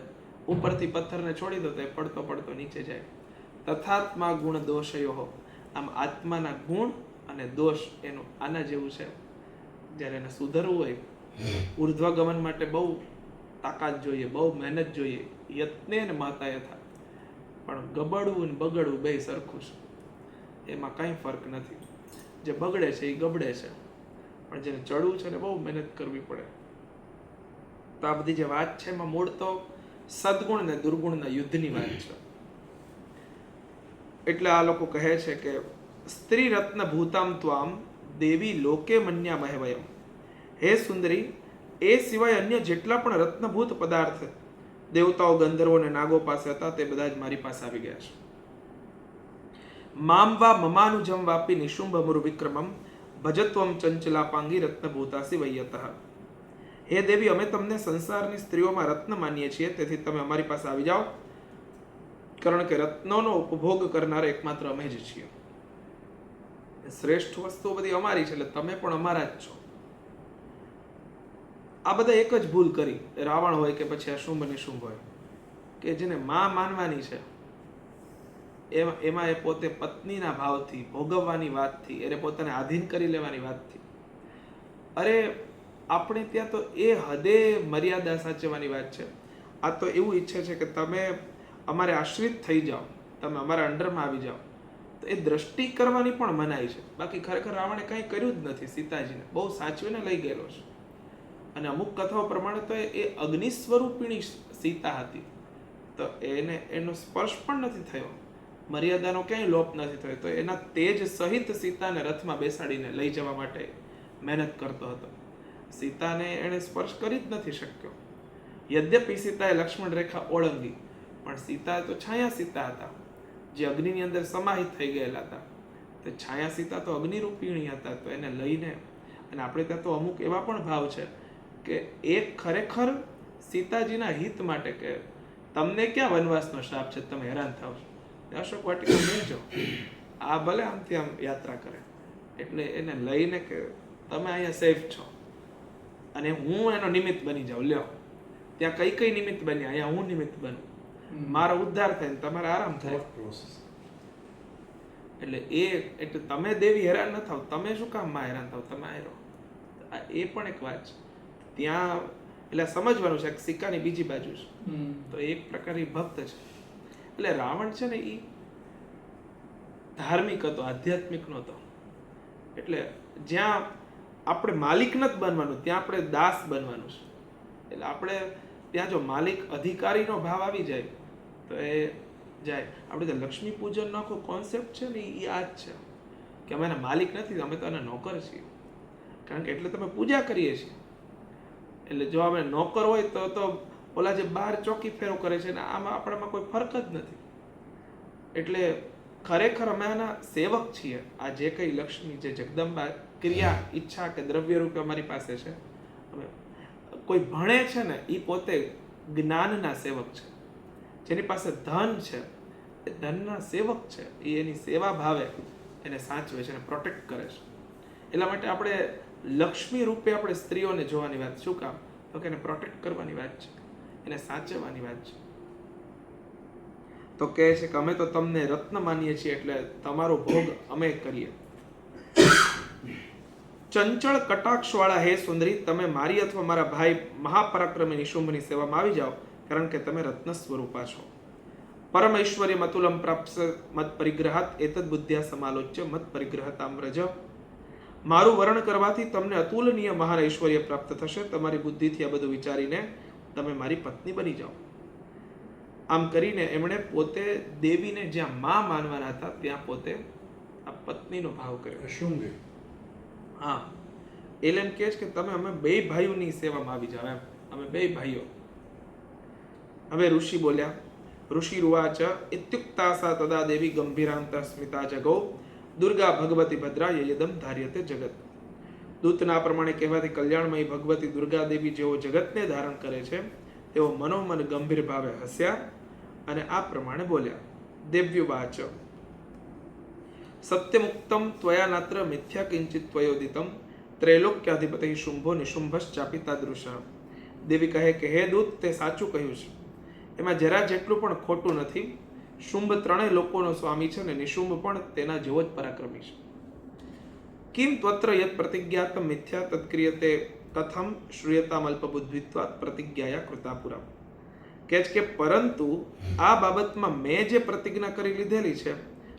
ઉપરથી પથ્થરને છોડી દો તો એ પડતો પડતો નીચે જાય. તથાત્મા ગુણ દોષયો, આમ આત્માના ગુણ અને દોષ એનું આના જેવું છે. જ્યારે એને સુધરવું હોય, ઉર્ધ્વગમન માટે બહુ તાકાત જોઈએ, બહુ મહેનત જોઈએ, યત્ને ને માતા યથા. પણ ગબડવું ને બગડવું બે સરખું છે, એમાં કાંઈ ફરક નથી. જે બગડે છે એ ગબડે છે, પણ જેને ચડવું છે ને બહુ મહેનત કરવી પડે. તો આ બધી જે વાત છે એમાં મૂળ તો સદગુણ ને દુર્ગુણના યુદ્ધની વાત છે. એટલે આ લોકો કહે છે કે સ્ત્રી રત્ન ભૂતામ ત્વામ દેવી લોકે મન્યા મહેવયમ. હે સુંદરી, એ સિવાય અન્ય જેટલા પણ રત્નભૂત પદાર્થ દેવતાઓ, ગંધર્વો અને નાગો પાસે હતા તે બધા જ મારી પાસે આવી ગયા છે. મામ વા મમાનુજમ વાપી નિશુંભ મુરુ વિક્રમમ ભજત્વમ ચંચલાપાંગી રત્નભૂતાસી વૈયતઃ. હે દેવી, અમે તમને સંસારની સ્ત્રીઓમાં રત્ન માનીએ છીએ, તેથી તમે અમારી પાસે આવી જાઓ, કારણ કે રત્નોનો ઉપભોગ કરનાર એકમાત્ર અમે જ છીએ. શ્રેષ્ઠ વસ્તુઓ બધી અમારી છે, એટલે તમે પણ અમારા જ છો. આ બધા એક જ ભૂલ કરી, રાવણ હોય કે પછી અશુંભ નિશુંભ હોય, કે જેને માં માનવાની છે એમાં એ પોતે પત્નીના ભાવથી, ભોગવવાની વાતથી, એને પોતાને આધીન કરી લેવાની વાતથી, અરે આપણે ત્યાં તો એ હદે મર્યાદા સાચવવાની વાત છે. આ તો એવું ઈચ્છે છે કે તમે અમારે આશ્રિત થઈ જાઓ, તમે અમારા અંડરમાં આવી જાઓ. તો એ દ્રષ્ટિ કરવાની પણ મનાઈ છે. બાકી ખરેખર રાવણે કંઈ કર્યું જ નથી. સીતાજીને બહુ સાચવીને લઈ ગયેલો છે. અને અમુક કથાઓ પ્રમાણે તો એ અગ્નિ સ્વરૂપિણી સીતા હતી, તો એનો સ્પર્શ પણ નથી થયો, મર્યાદાનો ક્યાંય લોપ નથી થયો. તો એના તેજ સહિત સીતાને રથમાં બેસાડીને લઈ જવા માટે મહેનત કરતો હતો. સીતાને એણે સ્પર્શ કરી જ નથી શક્યો. યદ્યપી સીતાએ લક્ષ્મણ રેખા ઓળંગી, પણ સીતા તો છાયા સીતા હતા, જે અગ્નિની અંદર સમાહિત થઈ ગયેલા હતા. તો છાયા સીતા તો અગ્નિરૂપિણી હતા. તો એને લઈને, અને આપણે ત્યાં તો અમુક એવા પણ ભાવ છે કે એ ખરેખર સીતાજીના હિત માટે, કે તમને ક્યાં વનવાસનો શાપ છે, તમે હેરાન થાવ છો, અશોક વાટિકા મેળજો, આ ભલે આમથી આમ યાત્રા કરે. એટલે એને લઈને કે તમે અહીંયા સેફ છો અને હું એનો નિમિત્ત બની જાઉં. લ્યો, ત્યાં કઈ કઈ નિમિત્ત બન્યા, અહીંયા હું નિમિત્ત બનું, મારો ઉદ્ધાર થાય ને તમારે આરામ થાય. એટલે તમે દેવી હેરાન ન થાવ, તમે શું કામ માં હેરાન થાવ, તમે આયરો. એ પણ એક વાત છે ત્યાં. એટલે સમજવાનું છે કે સિક્કાની બીજી બાજુ છે. તો એક પ્રકારની ભક્ત છે. એટલે રાવણ છે ને એ ધાર્મિક હતો, આધ્યાત્મિક નહોતો. એટલે જ્યાં આપણે માલિક નથી બનવાનું, ત્યાં આપણે દાસ બનવાનું છે. એટલે આપણે ત્યાં જો માલિક અધિકારીનો ભાવ આવી જાય તો એ જાય. આપણે ત્યાં લક્ષ્મી પૂજનનો આખો કોન્સેપ્ટ છે ને એ આ જ છે કે અમે એના માલિક નથી, અમે તો એના નોકર છીએ. કારણ કે એટલે તમે પૂજા કરીએ છીએ. એટલે જો અમે નોકર હોય તો ઓલા જે બહાર ચોકી ફેરો કરે છે ને આમાં આપણામાં કોઈ ફરક જ નથી. એટલે ખરેખર અમે આના સેવક છીએ. આ જે કંઈ લક્ષ્મી, જે જગદંબા ક્રિયા, ઈચ્છા કે દ્રવ્ય રૂપે અમારી પાસે છે. અમે કોઈ ભણે છે ને એ પોતે જ્ઞાનના સેવક છે. જેની પાસે ધન છે એ ધનના સેવક છે. એ એની સેવા ભાવે એને સાચવે છે અને પ્રોટેક્ટ કરે છે. એટલા માટે આપણે લક્ષ્મી રૂપે આપણે સ્ત્રીઓને જોવાની વાત. શું કામ? તો કે એને પ્રોટેક્ટ કરવાની વાત છે, એને સાચવવાની વાત છે. તો કહે છે કે અમે તો તમને રત્ન માનીએ છીએ, એટલે તમારો ભોગ અમે કરીએ. ચંચળ કટાક્ષ વાળા હે સુંદરી, તમે મારી અથવા મારા ભાઈ મહાપરાક્રમી નિશુંભની સેવામાં આવી જાઓ, કારણ કે તમે રત્ન સ્વરૂપા છો. પરમ ઐશ્વર્ય મતુલમ પ્રાપ્ત મત પરિગ્રહાત એતદ બુદ્ધ્યા સમાલોચ્ય મત પરિગ્રહતામ વ્રજ. મારું વર્ણન કરવાથી તમને અતુલનીય મહાન ઐશ્વર્ય પ્રાપ્ત થશે. તમારી બુદ્ધિથી આ બધું વિચારીને તમે મારી પત્ની બની જાઓ. આમ કરીને એમણે પોતે દેવીને જ્યાં માં માનવાના હતા ત્યાં પોતે આ પત્નીનો ભાવ કર્યો. શુંગે હા, એટલે એમ કહે છે કે તમે અમે બે ભાઈઓની સેવામાં આવી જાઓ. એમ અમે બે ભાઈઓ. હવે ઋષિ બોલ્યા. ઋષિ રૂવાચ ઇત્યુક્તા સા તદા દેવી ગંભીરાંત સ્મિતા જગૌ દુર્ગા ભગવતી ભદ્રા યદમ ધાર્યતે જગત. દૂતના પ્રમાણે કહેવાથી કલ્યાણમયી ભગવતી દુર્ગા દેવી જેઓ જગતને ધારણ કરે છે તેઓ મનોમન ગંભીર ભાવે હસ્યા અને આ પ્રમાણે બોલ્યા. દેવ્યુવાચ સત્યમુક્તમ ત્વયા નાત્ર મિથ્યા કિંચિત ત્વયોદિતમ ત્રૈલોક્યાધિપતિ શુંભો નિશુંભશ્ચાપી તાદૃશ. દેવી કહે કે હે દૂત, તે સાચું કહ્યું છે, એમાં જરા જેટલું પણ ખોટું નથી. શુંભ ત્રણેય લોકોનો સ્વામી છે ને નિશુંભ પણ તેના જેવો જ પરાક્રમી છે. કિમ ત્વત્ર યત પ્રતિજ્ઞાતમ મિથ્યા તત્ક્રિયતે કથમ શ્રૂયતામ અલ્પબુદ્ધિત્વાત પ્રતિજ્ઞાયા કૃતાપુરા. કે છે કે પરંતુ આ બાબતમાં મેં જે પ્રતિજ્ઞા કરી લીધેલી છે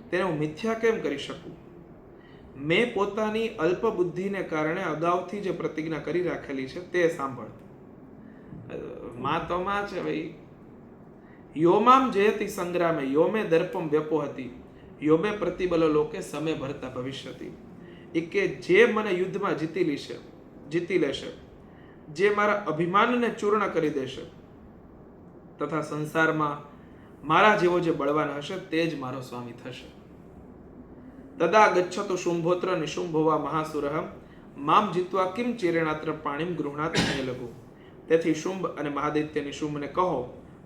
તેને હું મિથ્યા કેમ કરી શકું? મેં પોતાની અલ્પ બુદ્ધિને કારણે અગાઉથી જે પ્રતિજ્ઞા કરી રાખેલી છે તે સાંભળ. માં તો માં છે ભાઈ. યોમામ જયતિ સંગ્રામે યોમે દર્પમ વ્યપોહતી યોમે પ્રતિબલો લોકે સમે ભરતા ભવિષ્યતિ. એ કે જે મને યુદ્ધમાં જીતી લેશે, જે મારા અભિમાનને ચૂર્ણ કરી દેશે તથા સંસારમાં મારા જેવો જે બળવાન હશે તે જ મારો સ્વામી થશે. તદા ગચ્છતુ શુંભોત્ર નિશુંભોવા મહાસુરઃ મામ જીત્વા કિમ ચિરેણાત્ર પાણીમ ગૃહણાત લઘુ. તેથી શુંભ અને મહાદૈત્ય નિશુંભને કહો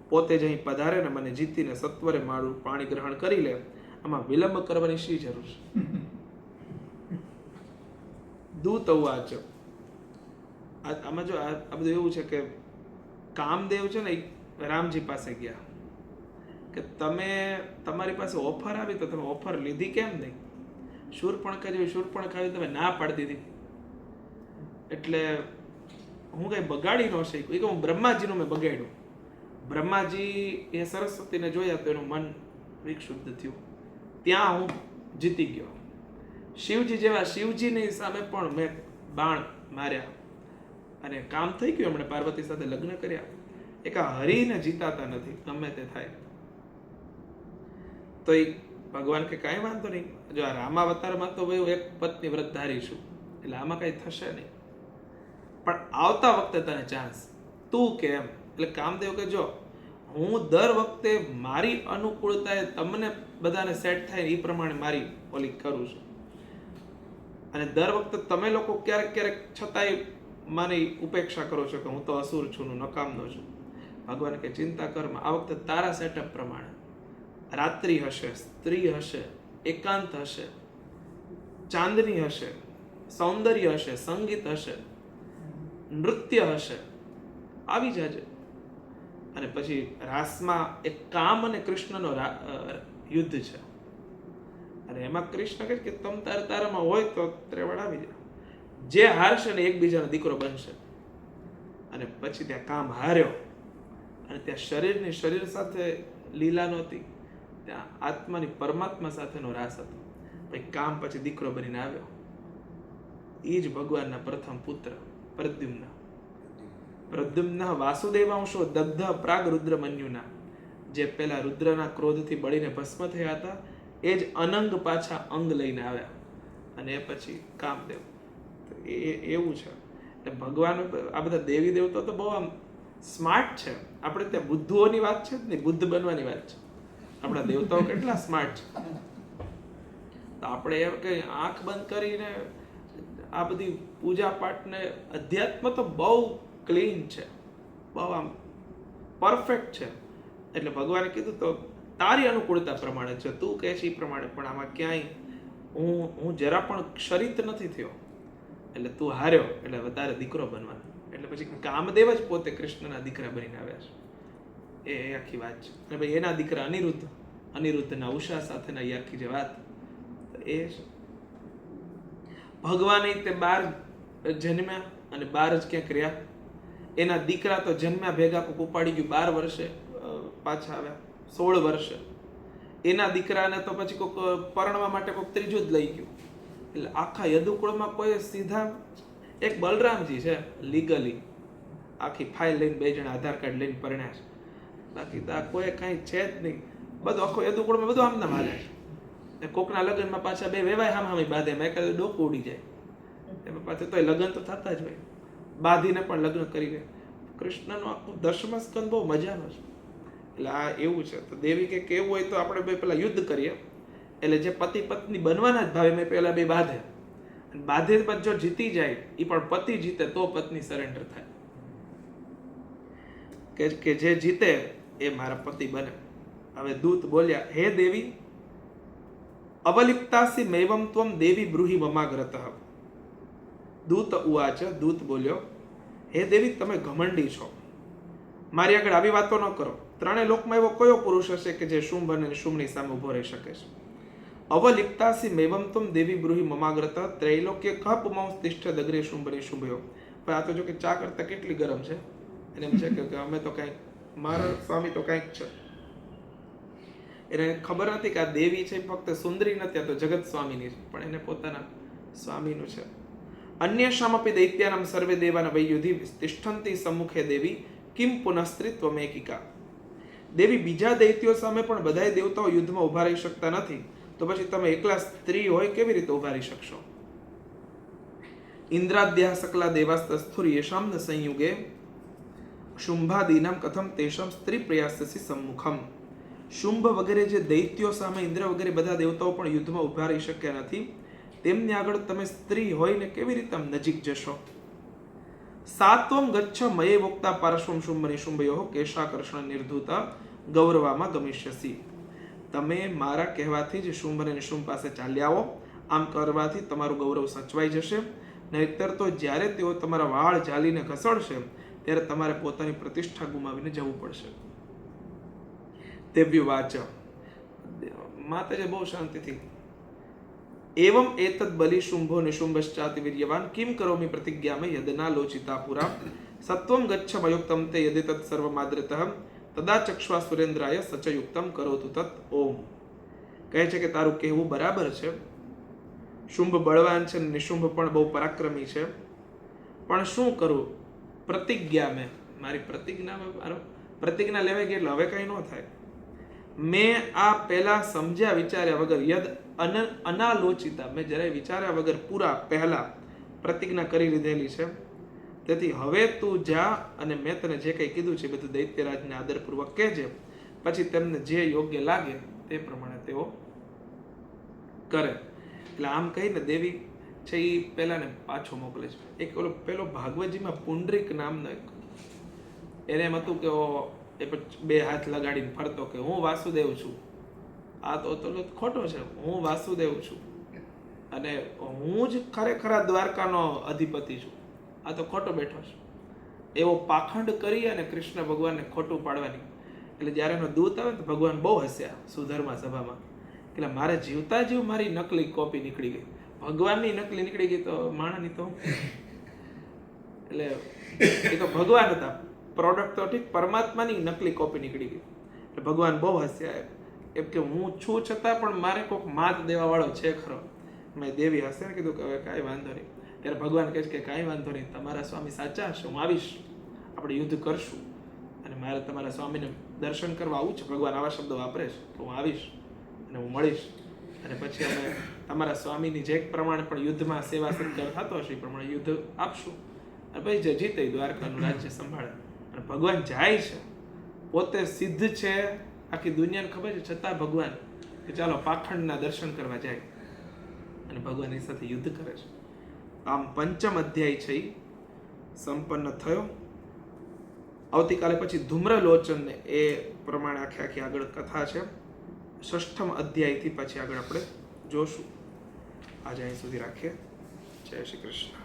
પોતે જ અહીં પધારે ને મને જીતીને સત્વરે મારું પાણી ગ્રહણ કરી લે. આમાં વિલંબ કરવાની શી જરૂર છે? દૂત ઉવાચ. આમાં જો આ બધું એવું છે કે કામદેવ છે ને રામજી પાસે ગયા કે તમારી પાસે ઓફર આવી તો તમે ઓફર લીધી કેમ નહીં? શૂર્પણખા જેવી શૂર્પણખા તમે ના પાડી દીધી. એટલે હું કઈ બગાડી ન શક્યું. એ કે હું બ્રહ્માજીનું મેં બગાડ્યું. બ્રહ્માજી એ સરસ્વતીને જોયા તો એનું મન વિક્ષુબ્ધ થયું. ત્યાં હું જીતી ગયો. શિવજીની સામે પણ મેં બાણ માર્યા અને કામ થઈ ગયું. એમણે પાર્વતી સાથે લગ્ન કર્યા. એક આ હરીને જીતાતા નથી, ગમે તે થાય. તો એ ભગવાન કે કાંઈ વાંધો નહીં, જો આ રામાવતારમાં તો ભાઈ એક પત્ની વ્રત ધારી છું એટલે આમાં કઈ થશે નહીં, પણ આવતા વખતે તને ચાન્સ તું કેમ. એટલે કામદેવ કે જો હું દર વખતે મારી અનુકૂળતાએ તમને બધાને સેટ થાય એ પ્રમાણે મારી ઓલી કરું છું, અને દર વખતે તમે લોકો ક્યારેક ક્યારેક છતાંય મારી ઉપેક્ષા કરો છો કે હું તો અસુર છું, નકામનો છું. ભગવાન કે ચિંતા કરમાં, આ વખતે તારા સેટઅપ પ્રમાણે રાત્રિ હશે, સ્ત્રી હશે, એકાંત હશે, ચાંદની હશે, સૌંદર્ય હશે, સંગીત હશે, નૃત્ય હશે, આવી જાજે. અને પછી રાસમાં એક કામ અને કૃષ્ણનો યુદ્ધ છે, અને એમાં કૃષ્ણ કહે કે તમ તારામાં હોય તો ત્રેવડ આવી જાય. જે હારશે ને એકબીજાનો દીકરો બનશે. અને પછી ત્યાં કામ હાર્યો, અને ત્યાં શરીરની શરીર સાથે લીલા નહોતી, ત્યાં આત્માની પરમાત્મા સાથેનો રાસ હતો. પછી કામ પછી દીકરો બનીને આવ્યો. એ જ ભગવાનના પ્રથમ પુત્ર પ્રદ્યુમ્ન વાસુદેવાંશો દગ્ધ પ્રાગ રુદ્ર મન્યુના. જે પેલા રુદ્રના ક્રોધથી બળીને ભસ્મ થયા હતા એ જ અનંગ પાછા અંગ લઈને આવ્યા, અને એ પછી કામદેવ. એવું છે. એટલે ભગવાન આ બધા દેવી દેવતા તો બહુ આમ સ્માર્ટ છે. આપણે ત્યાં બુદ્ધુઓની વાત છે ને, બુદ્ધ બનવાની વાત છે. આપણા દેવતાઓ કેટલા સ્માર્ટ છે. તો આપણે એમ કે આંખ બંધ કરીને આ બધી પૂજા પાઠ ને અધ્યાત્મ તો બહુ ક્લીન છે, બહુ આમ પરફેક્ટ છે. એટલે ભગવાને કીધું તો તારી અનુકૂળતા પ્રમાણે છે, તું કહે છે એ પ્રમાણે, પણ આમાં ક્યાંય હું જરા પણ ક્ષરિત નથી થયો. એટલે તું હાર્યો એટલે વધારે દીકરો બનવાનો. એટલે પછી કામદેવ જ પોતે કૃષ્ણના દીકરા બનીને આવ્યા છે. એ આખી વાત છે. અને ભાઈ એના દીકરા અનિરુદ્ધના ઉષા સાથેના એ આખી જે વાત એ છે. ભગવાન તે 12 જન્મ્યા અને 12 જ ક્યાંક રહ્યા. એના દીકરા તો જન્મ્યા ભેગા કોક ઉપાડી ગયું, 12 વર્ષે પાછા આવ્યા, 16 વર્ષે. એના દીકરાને તો પછી કોક પરણવા માટે કોક ત્રીજું જ લઈ ગયું. એટલે આખા યદુકુળમાં કોઈ સીધા એક બલરામજી છે લીગલી આખી ફાઇલ લઈને 2 જણા આધાર કાર્ડ લઈને પરણ્યા છે. બાકી તો કોઈ કાંઈ છે જ નહીં. બધું આખો યદુકુળમાં બધું આમને હાલે છે. કોકના લગ્નમાં પાછા 2 વેવાય હામ બાંધે, મેં કદાચ ડોકું ઉડી જાય એમાં પાછું તો લગ્ન તો થતા જ હોય, બાંધીને પણ લગ્ન કરી લે. કૃષ્ણનો આખું 10મા સ્કંદ બહુ મજાનો છે. એટલે આ એવું છે. તો દેવી કે કેવું હોય તો આપણે બે પેલા યુદ્ધ કરીએ. એટલે જે પતિ પત્ની બનવાના જ ભાવે મેં પેલા 2 બાંધે, અને બાંધે પછી જો જીતી જાય એ પણ પતિ જીતે તો પત્ની સરેન્ડર થાય કે જે જીતે એ મારા પતિ બને. હવે દૂત બોલ્યા, હે દેવી, અવલિપ્તાસી મેવમ ત્વમ દેવી બ્રૂહિ મમાગ્રતઃ. દૂત ઉવાચ, દૂત બોલ્યો, હે દેવી, તમે ઘમંડી છો, મારી આગળ આવી વાતો ન કરો. ત્રણેય લોકમાં એવો કયો પુરુષ હશે કે જે શુંભ અને નિશુંભની સામે ઉભો રહી શકે છે? અવલિપ્તાસી મેવમ ત્વમ દેવી બ્રૂહિ મમાગ્રતઃ ત્રૈલોક્ય કઃ પુમાંસ તિષ્ઠ દગ્રે શુંભ નિશુંભયો. પણ આ તો જો કે ચા કરતા કેટલી ગરમ છે. એને એમ છે કે અમે તો કંઈક, મારા સ્વામી તો કંઈક છે. એને ખબર નથી કે આ દેવી છે ફક્ત સુંદરી નથી, આ તો જગત સ્વામીની છે, પણ એને પોતાના સ્વામીનું છે. અન્યશામપી દૈત્યાનામ સર્વે દેવાના વૈયુધિ તિષ્ઠંતી સમ્મુખે દેવી કિમ પુનઃસ્ત્રીત્વમેકિકા. દેવી, બીજા દૈત્યો સામે પણ બધાય દેવતાઓ યુદ્ધમાં ઉભા રહી શકતા નથી, તો પછી તમે એકલા સ્ત્રી હોય કેવી રીતે ઉભા રહી શકશો? ઇન્દ્રાદ્યા સકલા દેવાસ્તસ્થુર યેષામ ન સંયુગે શુંભાદીનામ કથમ તેષામ સ્ત્રી પ્રયાસસી સમ્મુખમ. શુંભ વગેરે જે દૈત્યો સામે ઇન્દ્ર વગેરે બધા દેવતાઓ પણ યુદ્ધમાં ઉભા રહી શક્યા નથી, તેમની આગળ તમે સ્ત્રી હોઈને કેવી રીતે આમ નજીક જશો? સાત્વમ ગચ્છ મયે વોક્તા પાર્શ્વમ શુંભ નિશુંભયો કેશાકર્ષણ નિર્ધૂતા ગૌરવામાં ગમિષ્યસી. તમે મારા કહેવાથી જ શુંભ અને નિશુંભ પાસે ચાલ્યા આવો. આમ કરવાથી તમારું ગૌરવ સચવાઈ જશે. નહીતર તો જ્યારે તેઓ તમારા વાળ ઝાલીને ઘસડશે ત્યારે તમારે પોતાની પ્રતિષ્ઠા ગુમાવીને જવું પડશે. દેવ્યુવાચ, માતાજી બહુ શાંતિથી, એવમ એતદ બલિ શુંભો નિશુંભશ્ચાતિ વીર્યવાન કિમ કરોમિ પ્રતિજ્ઞામે યદના લોચિતા પુરા સત્વમ ગચ્છ મયુક્તમ તે યદિ તત્ સર્વમાદ્રતઃ તદા ચક્ષ્વા સુરેન્દ્રાય સચયુક્તમ કરોતુ તત્. ઓમ. કહે છે કે તારું કહેવું બરાબર છે. શુંભ બળવાન છે, નિશુંભ પણ બહુ પરાક્રમી છે, પણ શું કરું? પ્રતિજ્ઞા મારી પ્રતિજ્ઞા લેવાઈ ગઈ એટલે હવે કઈ ન થાય. મેં આ પહેલા સમજ્યા વિચાર્યા વગર યદ અનાલોચિતા, મેં જરાય વિચાર્યા વગર પૂરા પહેલા પ્રતિજ્ઞા કરી લીધેલી છે. તેથી હવે તું જા અને મેં તને જે કંઈ કીધું છે બધું દૈત્યરાજને આદરપૂર્વક કહેજે. પછી તેમને જે યોગ્ય લાગે તે પ્રમાણે તેઓ કરે. એટલે આમ કહીને દેવી છે એ પહેલાને પાછો મોકલે છે. એક ઓલો પેલો ભાગવતજીમાં પુંડરીક નામનો એક, એને એમ હતું કે એ બે હાથ લગાડીને ફરતો કે હું વાસુદેવ છું. આ તો ખોટો છે. હું વાસુદેવ છું અને હું જ ખરેખર દ્વારકાનો અધિપતિ છું. આ તો ખોટો બેઠો છે. એવો પાખંડ કરી અને કૃષ્ણ ભગવાનને ખોટું પાડવાની. એટલે જ્યારે એનો દૂત આવે તો ભગવાન બહુ હસ્યા સુધર્મા સભામાં. એટલે મારે જીવતા જીવ મારી નકલી કોપી નીકળી ગઈ, ભગવાનની નકલી નીકળી ગઈ તો માણસની તો, એટલે એ તો ભગવાન હતા, પ્રોડક્ટ તો ઠીક, પરમાત્માની નકલી કોપી નીકળી ગઈ. એટલે ભગવાન બહુ હસ્યા એમ કે હું છું છતાં પણ મારે કોઈક માત દેવા વાળો છે ખરો. મેં દેવી હશે ને કીધું કે હવે કાંઈ વાંધો નહીં. ત્યારે ભગવાન કહે છે કે કાંઈ વાંધો નહીં, તમારા સ્વામી સાચા હશે, હું આવીશ, આપણે યુદ્ધ કરશું અને મારે તમારા સ્વામીને દર્શન કરવા આવું છે. ભગવાન આવા શબ્દો વાપરે છે તો હું આવીશ અને હું મળીશ અને પછી અમે તમારા સ્વામીની જે પ્રમાણે પણ યુદ્ધમાં સેવા સત્કાર થતો હશે એ પ્રમાણે યુદ્ધ આપશું અને પછી જે જીતે દ્વારકાનું રાજ્ય સંભાળે. અને ભગવાન જાય છે, પોતે સિદ્ધ છે, આખી દુનિયાને ખબર છે, છતાં ભગવાન કે ચાલો પાખંડના દર્શન કરવા જાય અને ભગવાન એની સાથે યુદ્ધ કરે છે. આમ પંચમ અધ્યાય છે એ સંપન્ન થયો. આવતીકાલે પછી ધૂમ્રલોચનને એ પ્રમાણે આખી આગળ કથા છે. ષષ્ઠમ અધ્યાયથી પછી આગળ આપણે જોશું. આજે અહીં સુધી રાખીએ. જય શ્રી કૃષ્ણ.